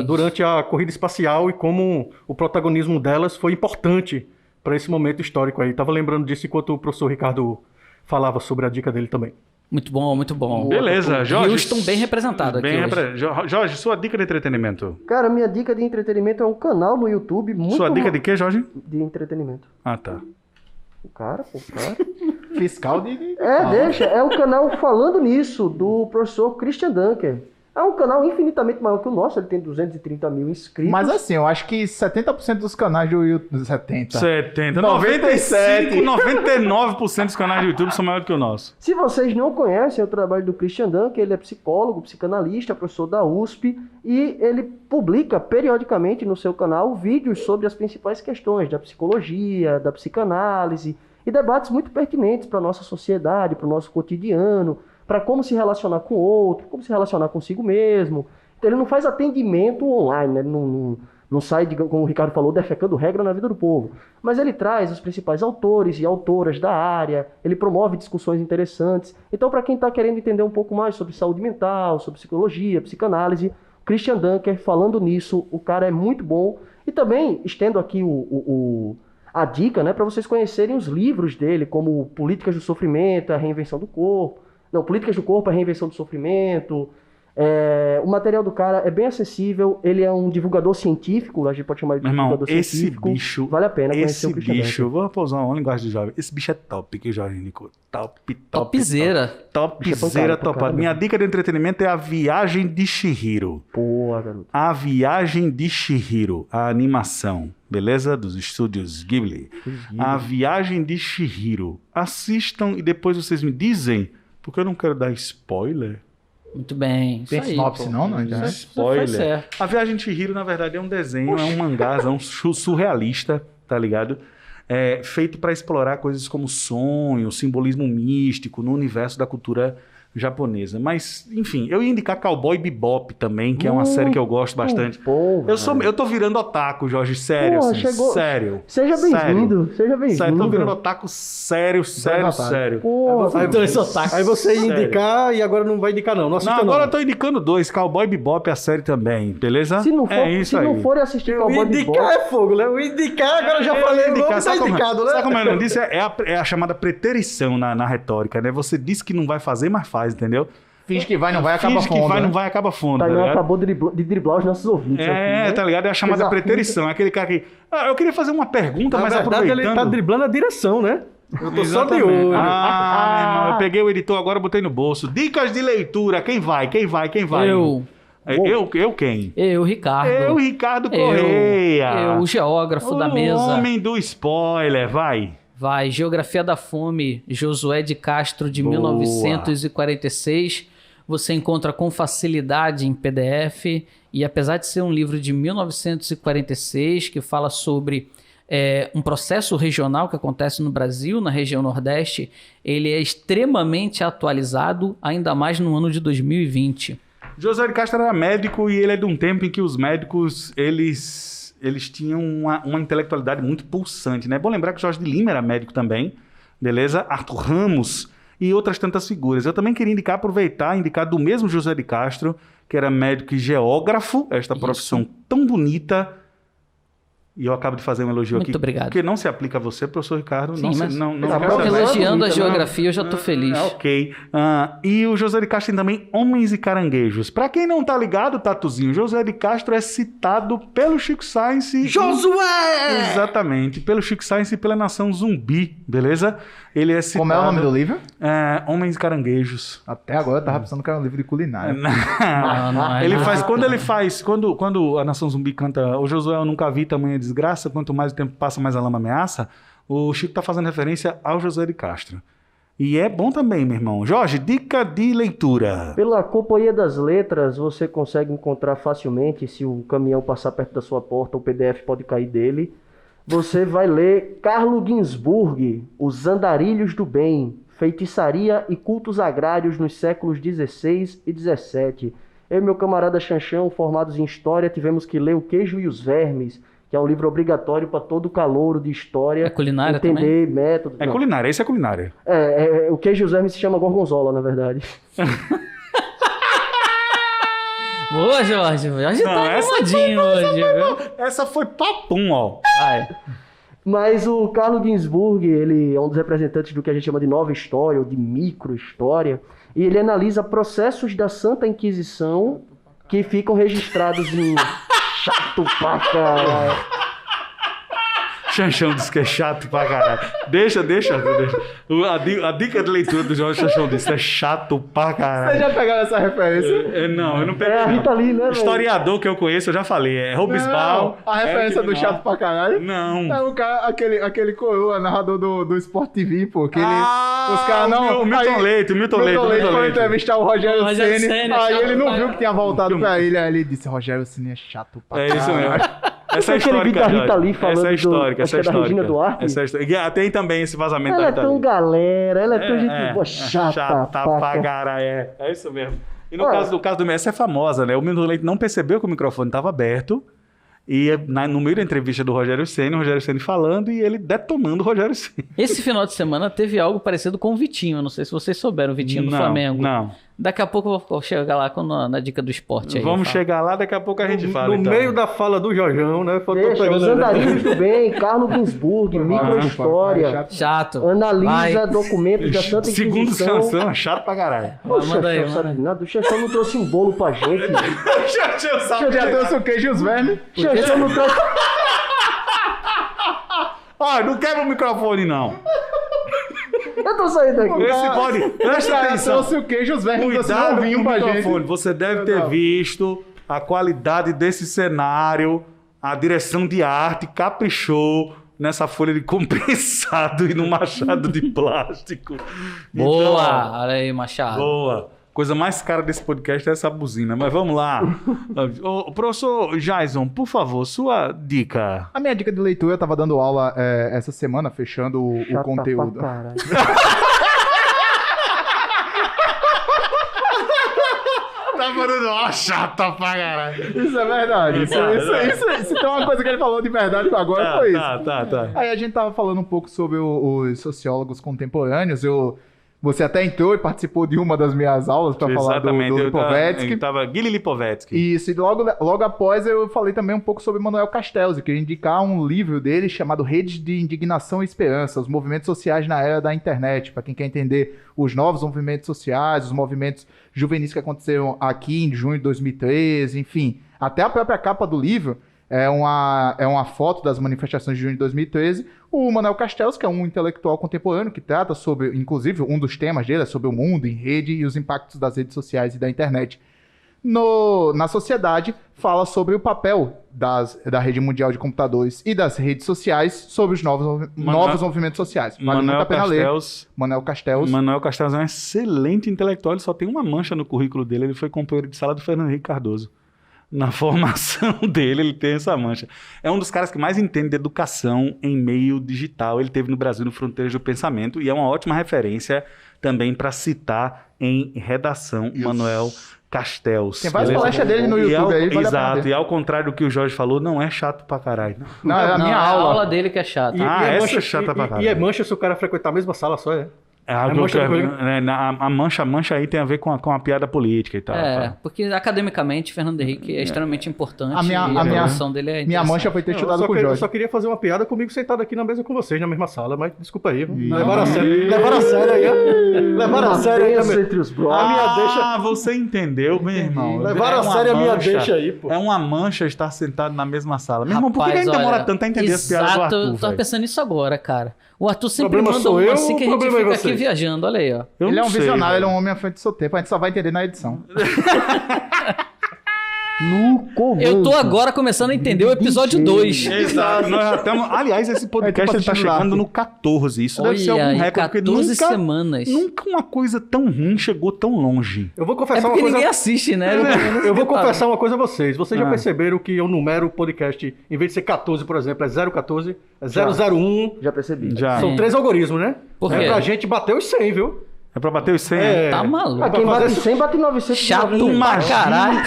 Durante a corrida espacial e como o protagonismo delas foi importante para esse momento histórico aí. Tava lembrando disso enquanto o professor Ricardo falava sobre a dica dele também. Muito bom, muito bom. Beleza, Jorge. Houston bem representado aqui hoje. Jorge, sua dica de entretenimento. Cara, minha dica de entretenimento é um canal no YouTube muito... Sua dica de quê, Jorge? De entretenimento. Ah, tá. O cara. Fiscal de... Deixa. É o canal Falando Nisso, do professor Christian Dunker. É um canal infinitamente maior que o nosso, ele tem 230 mil inscritos. Mas assim, eu acho que 70% dos canais do YouTube... 70. 97. 99% dos canais do YouTube são maiores que o nosso. Se vocês não conhecem o trabalho do Christian Dunker, ele é psicólogo, psicanalista, professor da USP, e ele publica periodicamente no seu canal vídeos sobre as principais questões da psicologia, da psicanálise, e debates muito pertinentes para a nossa sociedade, para o nosso cotidiano, para como se relacionar com o outro, como se relacionar consigo mesmo. Então ele não faz atendimento online, né? Ele não sai, como o Ricardo falou, defecando regra na vida do povo. Mas ele traz os principais autores e autoras da área, ele promove discussões interessantes. Então, para quem está querendo entender um pouco mais sobre saúde mental, sobre psicologia, psicanálise, Christian Dunker, Falando Nisso, o cara é muito bom. E também estendo aqui a dica, né, para vocês conhecerem os livros dele, como Políticas do Sofrimento, a Reinvenção do Corpo. Não, Políticas do Corpo, a Reinvenção do Sofrimento. O material do cara é bem acessível, ele é um divulgador científico, a gente pode chamar ele de divulgador científico. Esse bicho... Vale a pena conhecer o Christian Dunker. Vou usar uma linguagem de jovem. Esse bicho é top, que o Jorge indicou. Topzera. Topzera, topado. Minha dica de entretenimento é A Viagem de Chihiro. Boa, garoto. A Viagem de Chihiro, a animação, beleza? Dos estúdios Ghibli. A Viagem de Chihiro. Assistam e depois vocês me dizem, porque eu não quero dar spoiler. Muito bem. Tem sinopse não? Não, já. Spoiler. A Viagem de Chihiro, na verdade, é um desenho, é um mangá, é um surrealista, tá ligado? Feito para explorar coisas como sonho, simbolismo místico no universo da cultura japonesa. Mas, enfim, eu ia indicar Cowboy Bebop também, que é uma série que eu gosto bastante. Bom, eu tô virando otaku, Jorge, sério, Pô, assim, sério. Seja bem-vindo, seja bem-vindo. Sério, tô virando otaku sério. Pô, Aí você ia indicar e agora não vai indicar não. Não assista não. Agora eu tô indicando 2, Cowboy Bebop, a série também, beleza? Se não for assistir Cowboy Bebop... Indicar é fogo, né? O indicar, agora eu já falei, o nome tá indicado, né? Sabe como eu não disse? É a chamada preterição na retórica, né? Você disse que não vai fazer, mas faz, entendeu? Finge que vai, não vai, acaba fundo. Finge que vai, não vai, acaba fundo. Tá, não acabou de driblar os nossos ouvintes aqui, né? Tá ligado? É a chamada preterição. É aquele cara que... eu queria fazer uma pergunta, mas aproveitando... ele tá driblando a direção, né? Eu tô só de olho. Meu irmão, eu peguei o editor agora, botei no bolso. Dicas de leitura. Quem vai? Eu. Eu quem? Eu, Ricardo. Eu, Ricardo Correia. Eu, o geógrafo da mesa. O homem do spoiler, vai. Vai, Geografia da Fome, Josué de Castro, de 1946. Você encontra com facilidade em PDF. E apesar de ser um livro de 1946, que fala sobre um processo regional que acontece no Brasil, na região Nordeste, ele é extremamente atualizado, ainda mais no ano de 2020. Josué de Castro era médico e ele é de um tempo em que os médicos, eles tinham uma intelectualidade muito pulsante, né? É bom lembrar que Jorge de Lima era médico também, beleza? Arthur Ramos e outras tantas figuras. Eu também queria indicar do mesmo Josué de Castro, que era médico e geógrafo, esta profissão tão bonita. E eu acabo de fazer um elogio aqui. Muito obrigado. Porque não se aplica a você, professor Ricardo. Sim, não elogiando a geografia, eu já tô feliz. Ok. E o José de Castro tem também Homens e Caranguejos. Pra quem não tá ligado, Tatuzinho, José de Castro é citado pelo Chico Science. Josué! Exatamente. Pelo Chico Science e pela Nação Zumbi, beleza? Ele é citado... Como é o nome do livro? Homens e Caranguejos. Até agora eu tava pensando que era um livro de culinária. Quando a Nação Zumbi canta O Josué eu nunca vi tamanha desgraça, quanto mais o tempo passa, mais a lama ameaça, o Chico tá fazendo referência ao José de Castro. E é bom também, meu irmão. Jorge, dica de leitura. Pela Companhia das Letras, você consegue encontrar facilmente, se o caminhão passar perto da sua porta, o PDF pode cair dele. Você vai ler Carlo Ginzburg, Os Andarilhos do Bem, Feitiçaria e Cultos Agrários nos séculos XVI e XVII. Eu e meu camarada Chanchão, formados em História, tivemos que ler O Queijo e os Vermes, que é um livro obrigatório para todo calouro de História. É culinária entender também? Métodos. É culinária, esse é culinária. O Queijo e os Vermes se chama Gorgonzola, na verdade. Boa, Jorge. Jorge tá animadinho hoje, viu? Essa foi papum, ó. Vai. Mas o Carlo Ginzburg, ele é um dos representantes do que a gente chama de nova história, ou de micro-história. e ele analisa processos da Santa Inquisição que ficam registrados em... Chato pra caralho. Xanxão disse que é chato pra caralho. Deixa. A dica de leitura do Jorge Xanxão disse é chato pra caralho. Você já pegaram essa referência? Não, eu não peguei. É a Rita Lee, né, velho? Historiador que eu conheço, eu já falei. É Robesbal. Não, a referência do chato pra caralho? Não. É o cara, aquele coroa, narrador do Sport TV, pô. Que os caras não... O Milton Leite. Milton Leite foi entrevistar o Rogério Ceni. Aí ele não viu que tinha voltado pra ele. Aí ele disse, Rogério Ceni é chato pra caralho. É isso mesmo. Essa é aquele vídeo da histórica, Rita Lee falando essa é histórica, acho que é da Regina Duarte. Essa é histórica. Tem também esse vazamento Ela da é Rita tão Lee. galera, ela é tão gente boa, chata pra caralho, é isso mesmo. E no caso do Messi, essa é famosa, né? O Milton Leite não percebeu que o microfone estava aberto. E no meio da entrevista do Rogério Ceni falando e ele detonando o Rogério Ceni. Esse final de semana teve algo parecido com o Vitinho. Não sei se vocês souberam, o Vitinho do Flamengo. Não. Daqui a pouco eu vou chegar lá na dica do esporte aí. Vamos chegar lá, daqui a pouco a gente fala. No então. meio da fala do Jorjão, né? Deixa, os andarilhos do bem, Carlos Ginsburg, microhistória. Chato. Analisa documentos da Santa Inquisição. Segundo Xanxão, chato pra caralho. Manda aí, O Xanxão não trouxe um bolo pra gente. Já trouxe o queijo e os vermes. Xanxão não trouxe... Não quebra o microfone, não. Eu tô saindo daqui. Esse pode... Presta atenção. Trouxe o queijo e os vermes. Trouxe Cuidado um vinho com o pra microfone. gente. Você deve ter visto a qualidade desse cenário, a direção de arte caprichou nessa folha de compensado e no machado de plástico. Boa! Então, Olha aí, Machado. boa. Coisa mais cara desse podcast é essa buzina. Mas vamos lá. Ô, professor Jason, por favor, sua dica. A minha dica de leitura, eu tava dando aula essa semana, fechando o conteúdo. Tá falando, chata pra caralho. Isso é verdade. Isso tem uma coisa que ele falou de verdade agora, foi isso. Tá. Aí a gente tava falando um pouco sobre os sociólogos contemporâneos. Você até entrou e participou de uma das minhas aulas para falar do Lipovetsky. Eu tava Guilherme Lipovetsky. Isso, e logo após eu falei também um pouco sobre Manuel Castells. Eu queria indicar um livro dele chamado Redes de Indignação e Esperança, os movimentos sociais na era da internet, para quem quer entender os novos movimentos sociais, os movimentos juvenis que aconteceram aqui em junho de 2013, enfim. Até a própria capa do livro é uma foto das manifestações de junho de 2013. O Manuel Castells, que é um intelectual contemporâneo que trata sobre, inclusive, um dos temas dele é sobre o mundo em rede e os impactos das redes sociais e da internet. Na sociedade, fala sobre o papel da rede mundial de computadores e das redes sociais sobre os novos movimentos sociais. Vale muito a pena ler. Manuel Castells. Manuel Castells é um excelente intelectual, ele só tem uma mancha no currículo dele, ele foi companheiro de sala do Fernando Henrique Cardoso. Na formação dele, ele tem essa mancha. É um dos caras que mais entende de educação em meio digital. Ele teve no Brasil no Fronteiras do Pensamento e é uma ótima referência também para citar em redação Manuel Castells. Tem várias palestras dele no YouTube aí. Exato, e ao contrário do que o Jorge falou, não é chato pra caralho. Não, é a minha aula. A aula dele que é chata. Essa é chata pra caralho. E é mancha se o cara frequentar a mesma sala só, é? A mancha aí tem a ver com a piada política e tal. Porque academicamente Fernando Henrique é extremamente importante a produção dele é minha mancha foi ter estudado com o Jorge. Eu só queria fazer uma piada comigo sentado aqui na mesa com vocês, na mesma sala, mas desculpa aí. Levaram a sério. Levaram a sério aí. Levaram a sério aí. Entre os brothers. Você entendeu, meu irmão. Levaram a sério a minha deixa aí, pô. É uma mancha estar sentado na mesma sala. Meu irmão, por que a gente demora tanto a entender as piadas do Arthur? Eu tava pensando nisso agora, cara. O Arthur sempre Problema manda sou eu, assim que a gente problema é fica vocês? aqui viajando, olha aí, ó. Ele é um visionário, velho. ele é um homem à frente do seu tempo, a gente só vai entender na edição. No comando. Eu tô agora começando a entender o episódio 2. Exato. Nós já estamos... Aliás, esse podcast ele tá chegando no 14. Isso deve ser algum recorde, porque 14 semanas. Nunca uma coisa tão ruim chegou tão longe. Eu vou É confessar uma porque coisa. ninguém assiste, né? Eu vou confessar uma coisa a vocês. Vocês já perceberam que eu numero o podcast, em vez de ser 14, por exemplo, é 014, é 001. Já percebi. Já. São 3 algoritmos, né? Por quê? É pra gente bater os 100, viu? É pra bater os 100? Tá maluco. Quem Pra bate fazer 100, bate 900. Chato pra caralho.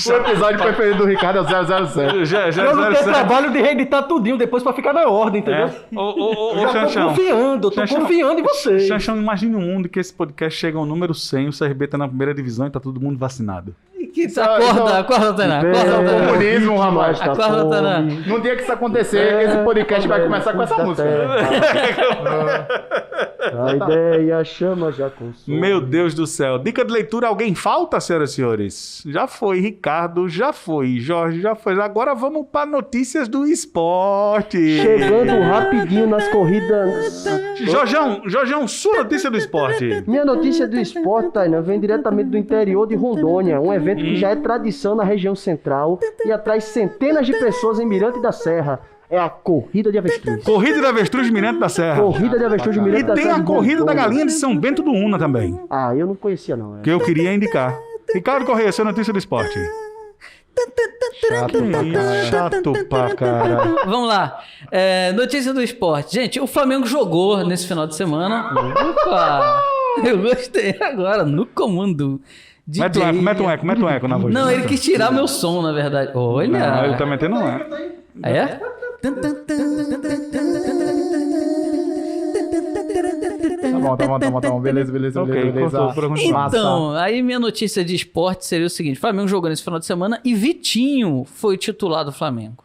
O episódio preferido do Ricardo é o 007. Eu não tenho trabalho de reeditar tudinho depois pra ficar na ordem, entendeu? Ô, Eu já tô confiando, eu tô Xanxão. confiando em vocês. Xanxão, imagine um mundo que esse podcast chega ao número 100, o CRB tá na primeira divisão e tá todo mundo vacinado. Acorda, Tainá. É comunismo, rapaz. Acorda, Tainá. No dia que isso acontecer, esse podcast vai começar com essa música. A ideia chama, já consome. Meu Deus do céu. Dica de leitura, alguém falta, senhoras e senhores? Já foi, Ricardo, já foi, Jorge, já foi. Agora vamos para notícias do esporte. Chegando rapidinho nas corridas. Jorgeão, sua notícia do esporte. Minha notícia do esporte, Tainan, vem diretamente do interior de Rondônia, um evento que já é tradição na região central e atrai centenas de pessoas em Mirante da Serra. É a Corrida de Avestruz. Corrida de Avestruz de Mirante da Serra. Corrida de Avestruz de Mirante E da tem Serra. a de Corrida da Rondônia. Galinha de São Bento do Una também, Ah, eu não conhecia não. que eu queria indicar. Ricardo Correia, sua notícia do esporte. Chato pra caralho. Vamos lá. Notícia do esporte. Gente, o Flamengo jogou nesse final de semana. Opa! Eu gostei agora, no comando. Mete um eco na voz. Não, ele quis tirar meu som, na verdade. Olha. Não, ele tá metendo um eco. É? Tá bom. Beleza. Ok, cortou por algum tempo. Então, aí minha notícia de esporte seria o seguinte: Flamengo jogou nesse final de semana e Vitinho foi titular do Flamengo.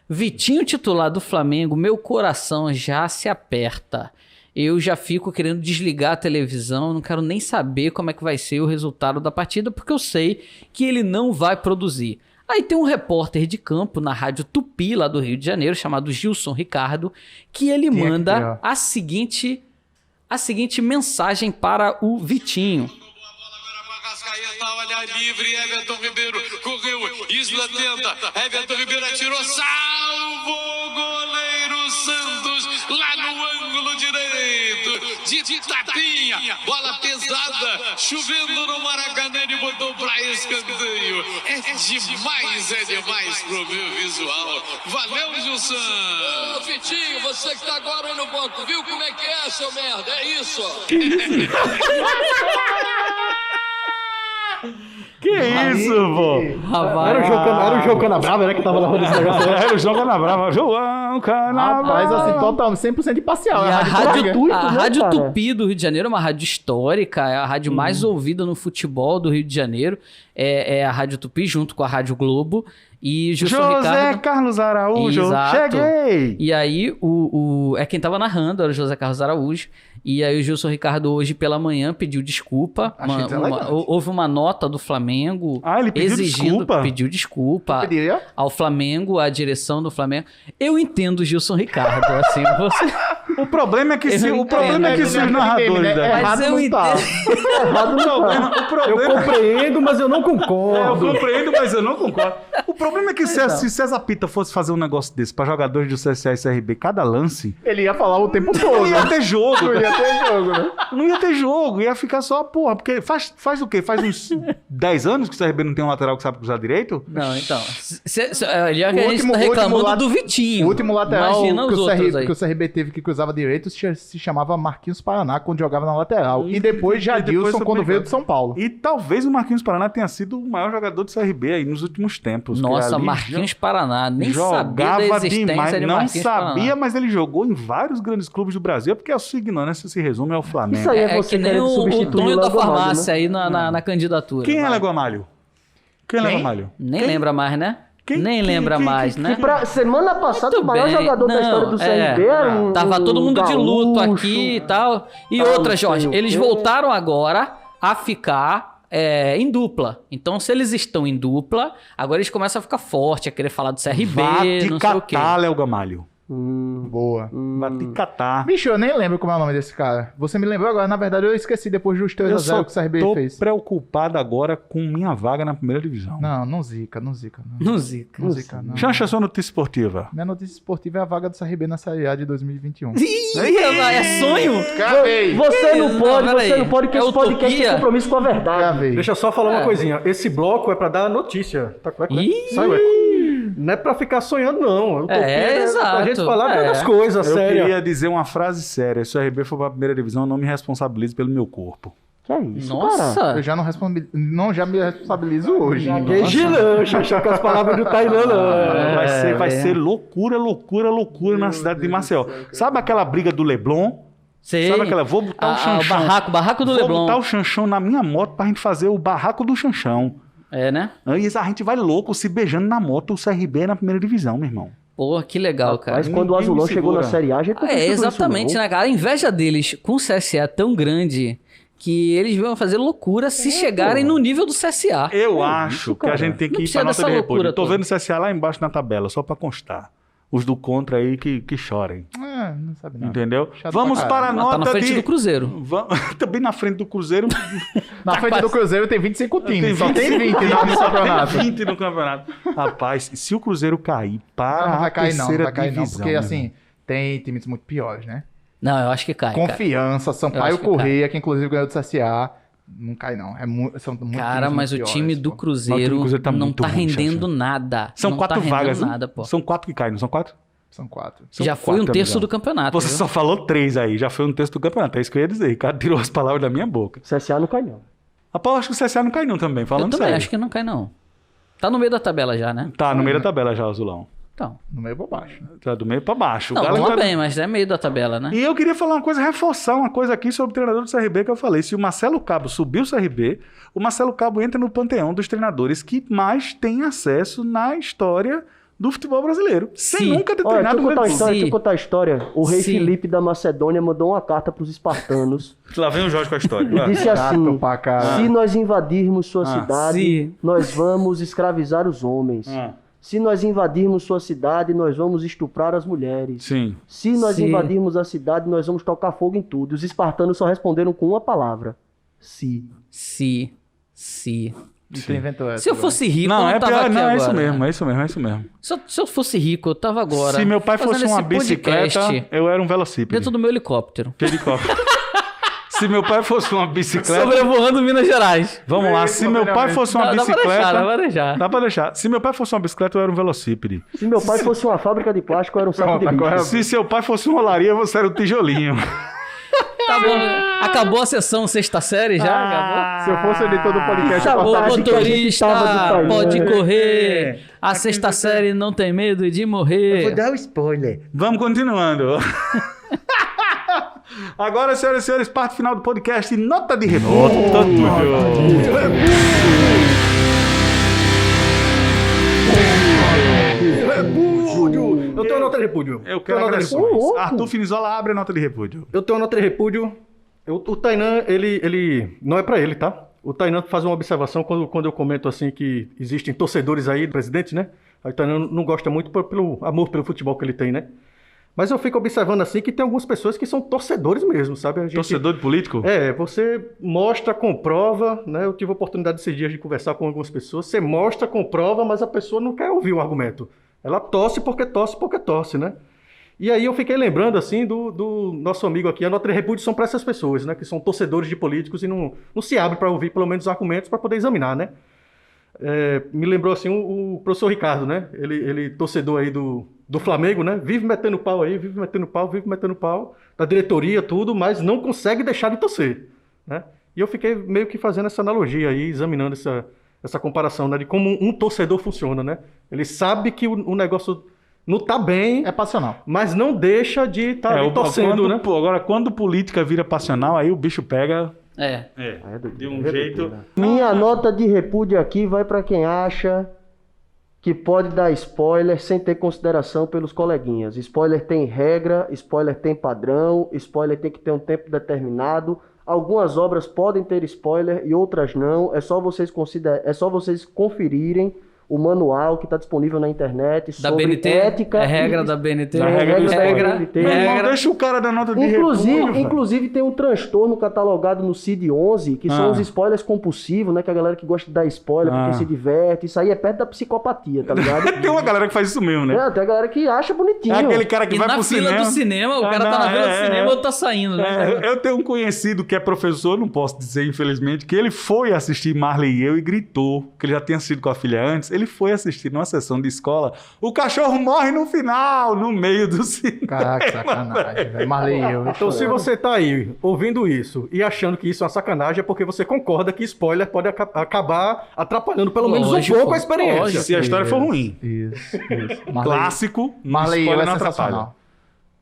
Vitinho titular do Flamengo, meu coração já se aperta. Eu já fico querendo desligar a televisão, não quero nem saber como é que vai ser o resultado da partida, porque eu sei que ele não vai produzir. Aí tem um repórter de campo na Rádio Tupi, lá do Rio de Janeiro, chamado Gilson Ricardo, que ele manda a seguinte mensagem para o Vitinho. Olha livre, Everton Ribeiro correu, Isla tenta, Everton Ribeiro atirou, salvo o goleiro Santos lá no ângulo direito, de tapinha, bola pesada, chovendo no Maracanã e botou pra escanteio. É demais pro meu visual. Valeu, Gilson. Ô, Vitinho, você que tá agora aí no banco, viu como é que é, seu merda? É isso. Que isso, pô? Era o João Canabrava, né, que tava narrando esse negócio. Era o João Canabrava. João Canabrava. Rapaz, assim, total, 100% imparcial. E É a Rádio, Tupi, a né, Rádio cara? Tupi do Rio de Janeiro é uma rádio histórica, é a rádio mais ouvida no futebol do Rio de Janeiro. É a Rádio Tupi junto com a Rádio Globo. E Gilson José Ricardo... Carlos Araújo, Exato. cheguei! E aí, quem tava narrando era o José Carlos Araújo. E aí o Gilson Ricardo hoje pela manhã pediu desculpa. Achei deselegante. Houve uma nota do Flamengo Ele pediu desculpa? Pediu desculpa Pediria? ao Flamengo, à direção do Flamengo. Eu entendo o Gilson Ricardo, assim, você... O problema é que se os né? narradores... É errado eu não tá. Errado não tá. Eu compreendo, mas eu não Eu concordo. compreendo, mas eu não concordo. O problema é que se César Pita fosse fazer um negócio desse pra jogadores do CSA e CRB, cada lance, Ele ia falar o tempo não todo. ia ter jogo. Não ia ter jogo, né? Não ia ter jogo, ia ficar só, porra, porque faz o quê? Faz uns 10 anos que o CRB não tem um lateral que sabe cruzar direito? Não, então. Ali é que a gente último- tá o último reclamando lat- do Vitinho. O último lateral Imagina os outros aí. que o CRB teve que cruzava direito se chamava Marquinhos Paraná, quando jogava na lateral. E depois Jadilson, quando veio de São Paulo. E talvez o Marquinhos Paraná tenha sido o maior jogador do CRB aí nos últimos tempos. Nossa, Ali Marquinhos Paraná. Nem sabia da jogava existência demais. de Não Marquinhos sabia, Paraná. mas ele jogou em vários grandes clubes do Brasil, porque a sua ignorância se resume ao Flamengo. Isso aí É você que nem querendo o substituir Tonho da Langomalho, farmácia né? aí na candidatura. Quem é vai. Léo Gamalho? Quem é Léo Gamalho? Nem lembra mais, né? Quem- Nem quem- lembra quem- mais, quem- né? Semana passada, Muito o maior bem. jogador da Não, história do CRB era um Tava todo mundo de luto gaúcho. aqui e tal. E Tal, outra, não Jorge, sei o eles quê. voltaram agora a ficar em dupla. Então, se eles estão em dupla, agora eles começam a ficar forte, a querer falar do CRB, Vá te não sei o quê. catar, Léo Gamalho. Boa. Vá te catar. Bicho, eu nem lembro como é o nome desse cara. Você me lembrou agora. Na verdade, eu esqueci depois dos 3 a Eu 0 só que o CRB tô fez. preocupado agora com minha vaga na primeira divisão. Não zica. Não zica, não. Chancha, sua notícia esportiva. Minha notícia esportiva é a vaga do CRB na Série A de 2021. É sonho? Cravei! Você não pode, peraí. você não pode, porque É esse podcast utopia? tem compromisso com a verdade. Cravei. Deixa eu só falar uma coisinha. Esse bloco é pra dar notícia. Tá com eco? Ih! Sai o eco. Não é pra ficar sonhando, não. Utopia Pra exato. gente falar É. das coisas, Eu sério. queria dizer uma frase séria. Se o RB for pra primeira divisão, eu não me responsabilizo pelo meu corpo. Que é isso, Nossa! cara? Eu já já me responsabilizo hoje. Gaguejei não, Xaxá, com as palavras do Tainan, não. Vai ser loucura na cidade de Maceió. Sabe aquela briga do Leblon? Sei. Sabe aquela? Vou botar o chanchão. O barraco do Vou Leblon. botar o chanchão na minha moto pra gente fazer o barraco do chanchão. É, né? Aí a gente vai louco se beijando na moto, o CRB na primeira divisão, meu irmão. Pô, que legal, cara. Mas quando o Ninguém me Azulão chegou na segura. Série A, a gente não conseguiu isso, Exatamente, não. né, cara? A inveja deles com o CSA é tão grande que eles vão fazer loucura se chegarem no nível do CSA. Eu acho que a cara. gente tem Não que ir precisa pra nota dessa de repúdio. loucura Tô toda. vendo o CSA lá embaixo na tabela, só pra constar. Os do contra aí que chorem. Não sabe não. Entendeu? Chato Vamos pra para a caralho. Mas tá nota na frente de... do Cruzeiro. Também na frente do Cruzeiro. Na frente do Cruzeiro tem 25 times, só tem 20 no campeonato. 20 no campeonato. Rapaz, se o Cruzeiro cair para Não a vai cair não, terceira vai cair não, divisão, porque meu assim, irmão. tem times muito piores, né? Não, eu acho que cai, cara. Confiança, Sampaio acho que Correia, que inclusive ganhou do CSA, não cai não. São muito Cara, times mas muito o time piores, do pô. Cruzeiro, Mas o Cruzeiro tá não muito tá ruim, rendendo Xaxá. nada. São não 4 tá rendendo vagas. nada, pô. São 4 que caem, não são 4? São 4. Já foi um terço do campeonato. Você viu? só falou 3 aí, já foi um terço do campeonato. É isso que eu ia dizer. Ricardo tirou as palavras da minha boca. CSA não cai, não. Rapaz, eu acho que o CSA não cai não também, Eu falando também sério. acho que não cai, não. Tá no meio da tabela já, né? Tá no meio da tabela já, o Azulão. Então. No meio pra baixo. Tá do meio pra baixo. Não, O Galo tudo tá- bem, mas é meio da tabela, né? E eu queria falar uma coisa, reforçar uma coisa aqui sobre o treinador do CRB que eu falei. Se o Marcelo Cabo subir o CRB, o Marcelo Cabo entra no panteão dos treinadores que mais tem acesso na história do futebol brasileiro. Sem Sim. nunca ter Olha, treinado deixa eu contar um a grande história, Sim. deixa eu contar a história. O rei Sim. Filipe da Macedônia mandou uma carta pros espartanos clube. Lá vem o Jorge com a história. e vai. disse assim: Chato pra caralho. se nós invadirmos sua cidade, Sim. nós vamos escravizar os homens. Ah, Se nós invadirmos sua cidade, nós vamos estuprar as mulheres. sim. Se nós Sim. invadirmos a cidade, nós vamos tocar fogo em tudo. Os espartanos só responderam com uma palavra: se. Se. E tu inventou essa. Se eu fosse rico, eu Não, não é tava pior, aqui não, agora. é isso mesmo, né? é isso mesmo, é isso mesmo. Se eu fosse rico, eu tava agora. Se meu pai fosse fazendo uma esse bicicleta, podcast eu era um velocípede. dentro do meu helicóptero. De helicóptero. Se meu pai fosse uma bicicleta... Sobrevoando Minas Gerais. Vamos lá, se meu pai fosse uma Dá pra bicicleta... deixar, dá pra deixar. Dá pra deixar. Se meu pai fosse uma bicicleta, eu era um velocípede. Se meu pai fosse uma fábrica de plástico, eu era um saco Pronto, de agora- bicho. Se seu pai fosse uma olaria, você era o tijolinho. Tá bom. Acabou a sessão sexta série já? Acabou? Se eu fosse o editor do podcast, eu Acabou, cortava que a gente tava de motorista, Taiwan. pode correr. A sexta série não tem medo de morrer. dar o spoiler. Vamos continuando. Agora, senhoras e senhores, parte final do podcast. Nota de repúdio. Eu tenho uma nota de repúdio. Eu quero tenho uma nota de repúdio. agressões. Arthur Finizola abre a nota de repúdio. Eu tenho uma nota de repúdio. O Tainan, ele não é pra ele, tá? O Tainan faz uma observação quando eu comento assim que existem torcedores aí, presidente, né? Aí o Tainan não gosta muito pelo amor pelo futebol que ele tem, né? Mas eu fico observando assim que tem algumas pessoas que são torcedores mesmo, sabe? A gente- Torcedor de político? É, você mostra, comprova, né? Eu tive a oportunidade esses dias de conversar com algumas pessoas. Você mostra, comprova, mas a pessoa não quer ouvir o argumento. Ela torce, né? E aí eu fiquei lembrando, assim, do nosso amigo aqui. A nota de repúdio são para essas pessoas, né? Que são torcedores de políticos e não se abre para ouvir pelo menos os argumentos para poder examinar, né? Me lembrou, assim, o professor Ricardo, né? Ele torcedor aí do Flamengo, né? Vive metendo pau aí, vive metendo pau. Da diretoria, tudo, mas não consegue deixar de torcer, né? E eu fiquei meio que fazendo essa analogia aí, examinando essa comparação, né? De como um torcedor funciona, né? Ele sabe que o negócio não tá bem, É passional. mas não deixa de estar ali torcendo, né? Agora, quando política vira passional, aí o bicho pega É. de um jeito... Minha nota de repúdio aqui vai pra quem acha que pode dar spoiler sem ter consideração pelos coleguinhas. Spoiler tem regra, spoiler tem padrão, spoiler tem que ter um tempo determinado. Algumas obras podem ter spoiler e outras não. É só vocês conferirem o manual que está disponível na internet Da sobre BNT? ética. É regra e- da BNT? Da regra do spoiler. BNT. Meu irmão, deixa o cara da nota de repúdio. Inclusive tem um transtorno catalogado no CID-11, que são os spoilers compulsivos, né? Que a galera que gosta de dar spoiler porque se diverte. Isso aí é perto da psicopatia, tá ligado? Tem uma galera que faz isso mesmo, né? Tem a galera que acha bonitinho. É aquele cara que E vai na pro fila cinema. do cinema, o cara tá na fila do cinema ou tá saindo, né? Eu tenho um conhecido que é professor, não posso dizer, infelizmente, que ele foi assistir Marley e eu e gritou, que ele já tinha assistido com a filha antes, ele foi assistir numa sessão de escola, o cachorro morre no final, no meio do cinema. Caraca, que sacanagem, velho. Marley e eu. Então, se você tá aí ouvindo isso e achando que isso é uma sacanagem, é porque você concorda que spoiler pode acabar atrapalhando pelo menos um Lógico, pouco a experiência. lógico. Se a história for ruim. Isso. Clássico, Marley e eu spoiler é não sensacional.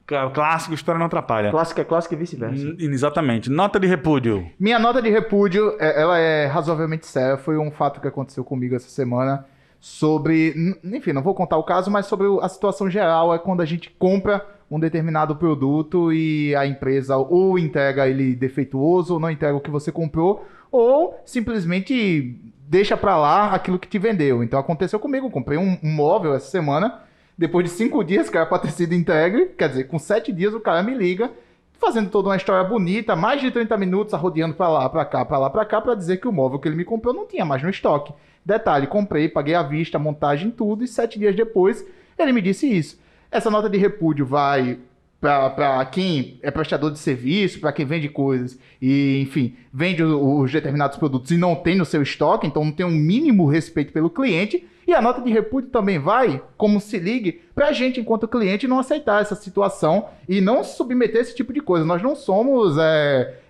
atrapalha. Clássico, história não atrapalha. Clássico é clássico e vice-versa. Exatamente. Nota de repúdio. Minha nota de repúdio, ela é razoavelmente séria. Foi um fato que aconteceu comigo essa semana. sobre... Enfim, não vou contar o caso, mas sobre a situação geral é quando a gente compra um determinado produto e a empresa ou entrega ele defeituoso, ou não entrega o que você comprou, ou simplesmente deixa pra lá aquilo que te vendeu. Então aconteceu comigo, comprei um móvel essa semana, depois de 5 dias que era pra ter sido entregue, quer dizer, com 7 dias o cara me liga, fazendo toda uma história bonita, mais de 30 minutos arrodeando pra lá, pra cá, pra lá, pra cá, pra dizer que o móvel que ele me comprou não tinha mais no estoque. Detalhe, comprei, paguei à vista, montagem, tudo, e 7 dias depois ele me disse isso. Essa nota de repúdio vai para quem é prestador de serviço, para quem vende coisas e, enfim, vende os determinados produtos e não tem no seu estoque, então não tem um mínimo respeito pelo cliente. E a nota de repúdio também vai, como se ligue, para a gente, enquanto cliente, não aceitar essa situação e não se submeter a esse tipo de coisa. Nós não somos...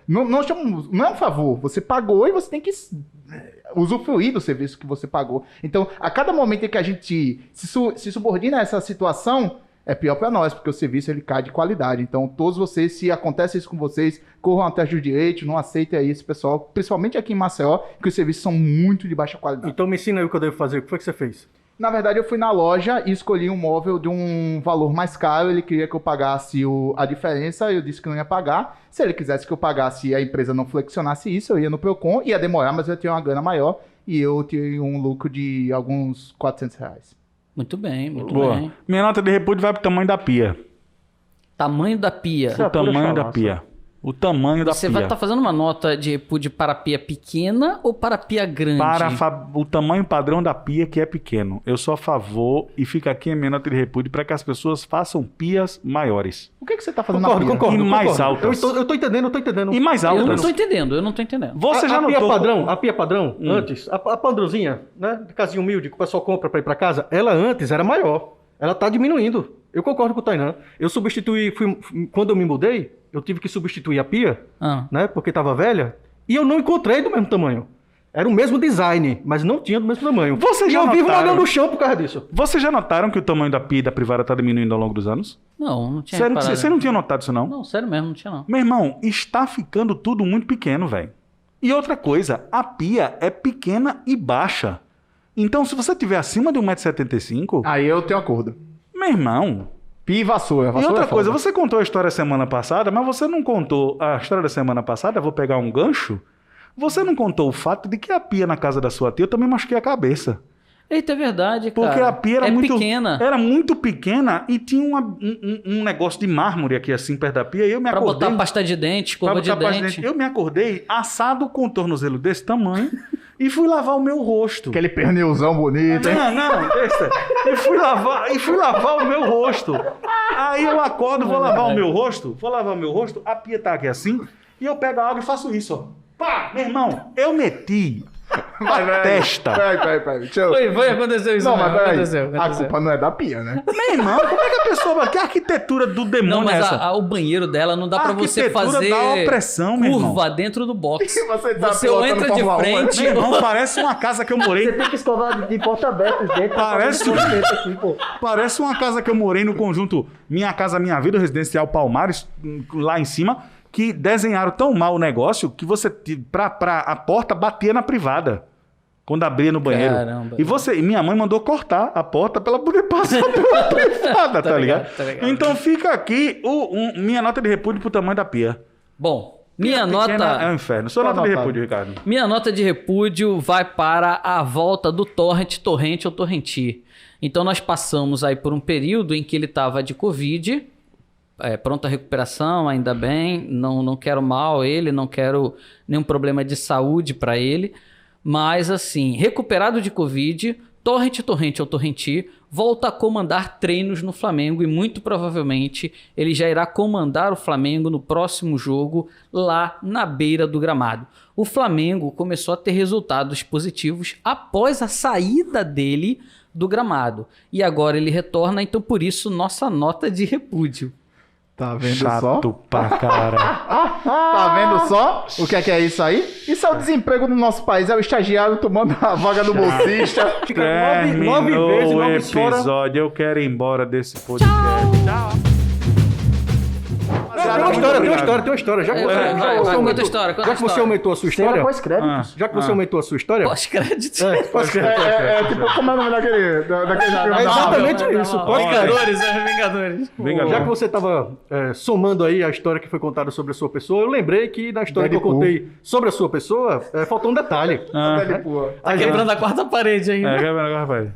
não é um favor. Você pagou e você tem que usufruir do serviço que você pagou. Então, a cada momento em que a gente se subordina a essa situação, é pior para nós, porque o serviço ele cai de qualidade. Então, todos vocês, se acontece isso com vocês, corram atrás do direito, não aceitem aí esse pessoal, principalmente aqui em Maceió, que os serviços são muito de baixa qualidade. Então me ensina aí o que eu devo fazer. O que foi que você fez? Na verdade, eu fui na loja e escolhi um móvel de um valor mais caro. Ele queria que eu pagasse a diferença, eu disse que não ia pagar. Se ele quisesse que eu pagasse e a empresa não flexionasse isso, eu ia no Procon, ia demorar, mas eu ia ter uma grana maior e eu tive um lucro de alguns R$400. Muito bem, muito Boa. bem. Minha nota de repúdio vai pro tamanho da pia. Tamanho da pia. O tamanho da pia. O tamanho da Você pia. vai estar fazendo uma nota de repúdio para a pia pequena ou para a pia grande? Para o tamanho padrão da pia, que é pequeno. Eu sou a favor, e fica aqui a minha nota de repúdio, para que as pessoas façam pias maiores. O que você tá fazendo Concordo, na pia? concordo. E mais altas. Eu tô entendendo. E mais Eu altas. não tô entendendo. Você já a notou... pia padrão, antes, a padrãozinha, né, de casinha humilde que o pessoal compra para ir para casa, ela antes era maior. Ela tá diminuindo. Eu concordo com o Tainan. Eu substituí, quando eu me mudei, eu tive que substituir a pia, né, porque tava velha, e eu não encontrei do mesmo tamanho. Era o mesmo design, mas não tinha do mesmo tamanho. Vocês e já eu vivo notaram- olhando no chão por causa disso. Vocês já notaram que o tamanho da pia e da privada tá diminuindo ao longo dos anos? Não tinha Sério, reparado. você não tinha notado isso, não? Não, sério mesmo, não tinha não. Meu irmão, está ficando tudo muito pequeno, velho. E outra coisa, a pia é pequena e baixa. Então, se você tiver acima de 1,75 m, Aí eu tenho acordo. meu irmão... Pia e vassoura. E outra é coisa, foda. você contou a história semana passada, mas você não contou a história da semana passada, vou pegar um gancho. Você não contou o fato de que a pia na casa da sua tia, eu também machuquei a cabeça. Eita, é verdade, cara. Porque a pia era muito pequena. Era muito pequena e tinha um negócio de mármore aqui assim perto da pia. E eu me Pra acordei. botar pasta de dente, pra escova de botar pasta de dente. Eu me acordei assado com um tornozelo desse tamanho e fui lavar o meu rosto. Aquele pernilzão bonito, hein? Não, deixa. E fui lavar o meu rosto. Aí eu acordo, vou lavar o meu rosto, a pia tá aqui assim, e eu pego a água e faço isso, ó. Pá, meu irmão, eu meti a testa. Peraí. Deixa eu... Foi, aconteceu isso. Não, mesmo, mas peraí. aconteceu. A culpa não é da pia, né? Meu irmão, como é que a pessoa... Que arquitetura do demônio Não, mas é essa? o banheiro dela não dá A pra você arquitetura fazer dá opressão, meu irmão. curva dentro do box. Você tá Você pilotando entra de Fórmula 1, frente. Meu irmão, parece uma casa que eu morei... Você tem que escovar de porta aberta os dentes. pra Parece fazer esse movimento aqui, pô. Parece uma casa que eu morei no conjunto Minha Casa Minha Vida, residencial Palmares, lá em cima, que desenharam tão mal o negócio que você, pra a porta, batia na privada. Quando abria no banheiro. Caramba. E minha mãe mandou cortar a porta pra ela poder passar pela privada, tá ligado? Tá ligado. Então fica aqui minha nota de repúdio pro tamanho da pia. Bom, minha Pequena nota... é um inferno. Sua nota de anotado. repúdio, Ricardo. Minha nota de repúdio vai para a volta do torrent ou torrentir. Então nós passamos aí por um período em que ele estava de Covid, pronta recuperação, ainda bem, não quero mal ele, não quero nenhum problema de saúde para ele, mas assim, recuperado de Covid, torrent ou torrentir, volta a comandar treinos no Flamengo e muito provavelmente ele já irá comandar o Flamengo no próximo jogo lá na beira do gramado. O Flamengo começou a ter resultados positivos após a saída dele do gramado. E agora ele retorna, então por isso nossa nota de repúdio. Tá vendo Chato só? pra cara. Tá vendo só o que é isso aí? Isso é o desemprego no nosso país. É o estagiário tomando a vaga do bolsista. Nove vezes, Terminou o 9 horas. episódio. Eu quero ir embora desse podcast. Tchau. Tem uma história. Já que você aumentou a sua Cena história... pós-créditos. Já que você aumentou a sua história... Pós-crédito. Tipo, como é o nome daquele filme? É exatamente isso. Vingadores, Vingadores. Já que você estava somando aí a história que foi contada sobre a sua pessoa, eu lembrei que na história que eu contei sobre a sua pessoa, faltou um detalhe. Tá quebrando a quarta parede ainda. Quebrando a parede.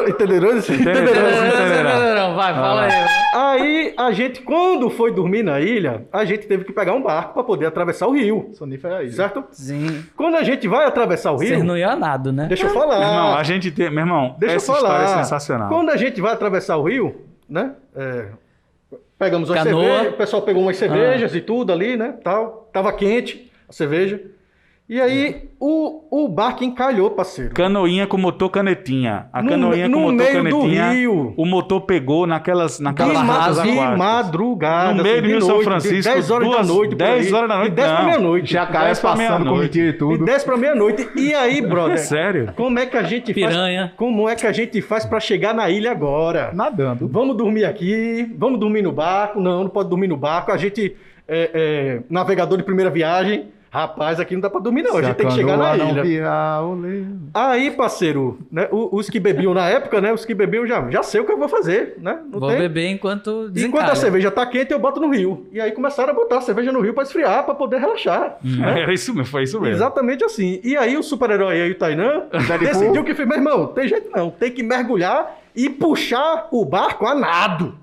Entenderam? Não, vai, fala aí. Aí a gente, quando foi dormir na ilha, a gente teve que pegar um barco para poder atravessar o rio. Sonífera aí. Certo? Sim. Quando a gente vai atravessar o rio... Vocês não iam a nada, né? Deixa eu falar. Meu irmão, a gente tem... Meu irmão, Deixa essa eu falar. história é sensacional. Quando a gente vai atravessar o rio, né? Pegamos umas Canoa. cervejas, o pessoal pegou umas cervejas e tudo ali, né? Tal. Tava quente a cerveja. E aí o barco encalhou, parceiro. Canoinha com motor canetinha. A canoinha com no motor meio canetinha. do rio. O motor pegou naquelas De barracas aquáticas. madrugada. No meio assim, do Rio de São noite, Francisco, de 10 horas da noite. 10 horas da noite, De 10 pra não. meia-noite. Jacaré 10 pra passando com meia-noite. mentira e De tudo. 10 pra meia-noite. E aí, brother? Sério? Como é que a gente Piranha. faz? Como é que a gente faz pra chegar na ilha agora? Nadando. Vamos dormir aqui, vamos dormir no barco. Não pode dormir no barco. A gente navegador de primeira viagem. Rapaz, aqui não dá pra dormir não, a gente tem que chegar na ilha. Aí, parceiro, né, os que bebiam na época, né, os que bebiam já sei o que eu vou fazer, né? Não Vou tem? beber enquanto desencalha. Enquanto a cerveja tá quente, eu boto no rio. E aí começaram a botar a cerveja no rio pra esfriar, pra poder relaxar. Né? Era isso mesmo, foi isso mesmo. Exatamente assim. E aí o super-herói aí, o Tainã, decidiu que fez, meu irmão, tem jeito não, tem que mergulhar e puxar o barco a nado.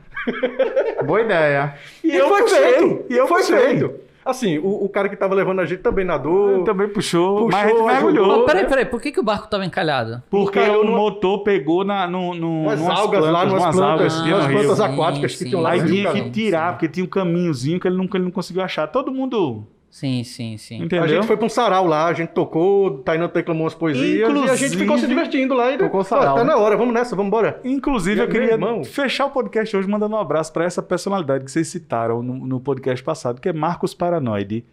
Boa ideia. E foi feito. Assim, o cara que tava levando a gente também nadou. Também puxou, mas a gente ajudou. mergulhou. Peraí, por que o barco tava encalhado? Porque Encalhou o motor pegou Umas numas algas lá, numas umas algas plantas, que tinha umas no rio. plantas aquáticas que Sim, tinham lá Aí no rio, tinha cara. que tirar, porque tinha um caminhozinho que ele não conseguiu achar. Todo mundo Sim. entendeu? A gente foi pra um sarau lá, a gente tocou, o Tainã declamou umas poesias e a gente ficou se divertindo lá. E Tocou o sarau, tá né? na hora, vamos nessa, vamos embora. Inclusive, eu Meu queria irmão. fechar o podcast hoje mandando um abraço para essa personalidade que vocês citaram no podcast passado, que é Marcos Paranoide.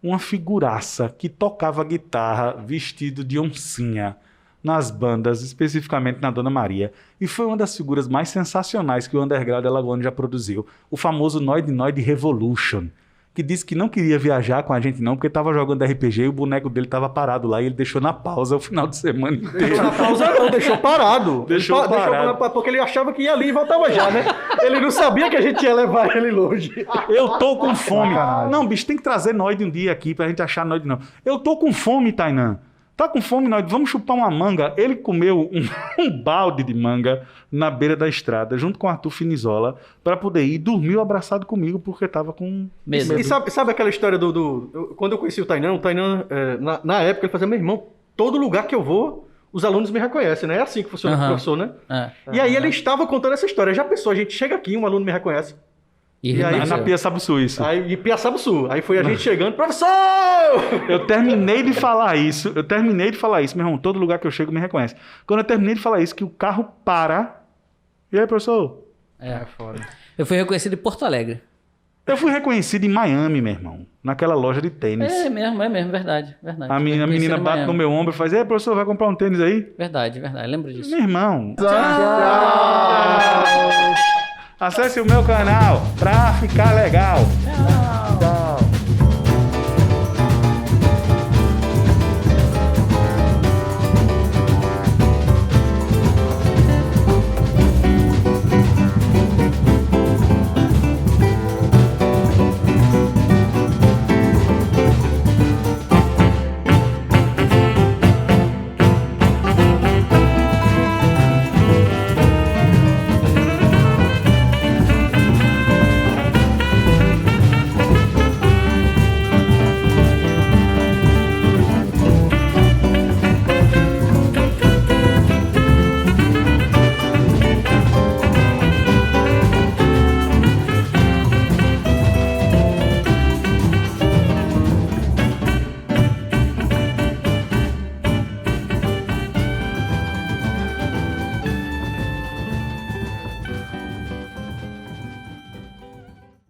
Uma figuraça que tocava guitarra vestido de oncinha nas bandas, especificamente na Dona Maria. E foi uma das figuras mais sensacionais que o Underground Alagoano já produziu. O famoso Noid Noid Revolution, que disse que não queria viajar com a gente não, porque estava jogando RPG e o boneco dele estava parado lá e ele deixou na pausa o final de semana inteiro. Na pausa não, deixou parado. Deixou parado. Porque ele achava que ia ali e voltava já, né? Ele não sabia que a gente ia levar ele longe. Eu tô com fome. Sacanagem. Não, bicho, tem que trazer Noid um dia aqui pra gente achar Noid não. Eu tô com fome, Tainã. Tá com fome, Noid? Vamos chupar uma manga. Ele comeu um balde de manga na beira da estrada, junto com o Arthur Finizola, pra poder ir. Dormiu abraçado comigo, porque tava com Medo. E sabe aquela história quando eu conheci o Tainã, na época ele fazia, meu irmão, todo lugar que eu vou, os alunos me reconhecem, né? É assim que funciona o professor, né? E aí ele estava contando essa história. Já pensou, a gente chega aqui, um aluno me reconhece. E aí, na Pia Sabuçu, isso. Aí em Piaçabuçu. Aí foi a gente chegando, professor! Eu terminei de falar isso, meu irmão, todo lugar que eu chego me reconhece. Quando eu terminei de falar isso, que o carro para... E aí, professor? Foda. Eu fui reconhecido em Porto Alegre. Eu fui reconhecido em Miami, meu irmão, naquela loja de tênis. É mesmo, verdade. A menina bate no meu ombro e faz, ei, professor, vai comprar um tênis aí? Verdade, lembro disso. Meu irmão, Tchau. acesse o meu canal pra ficar legal. Tchau.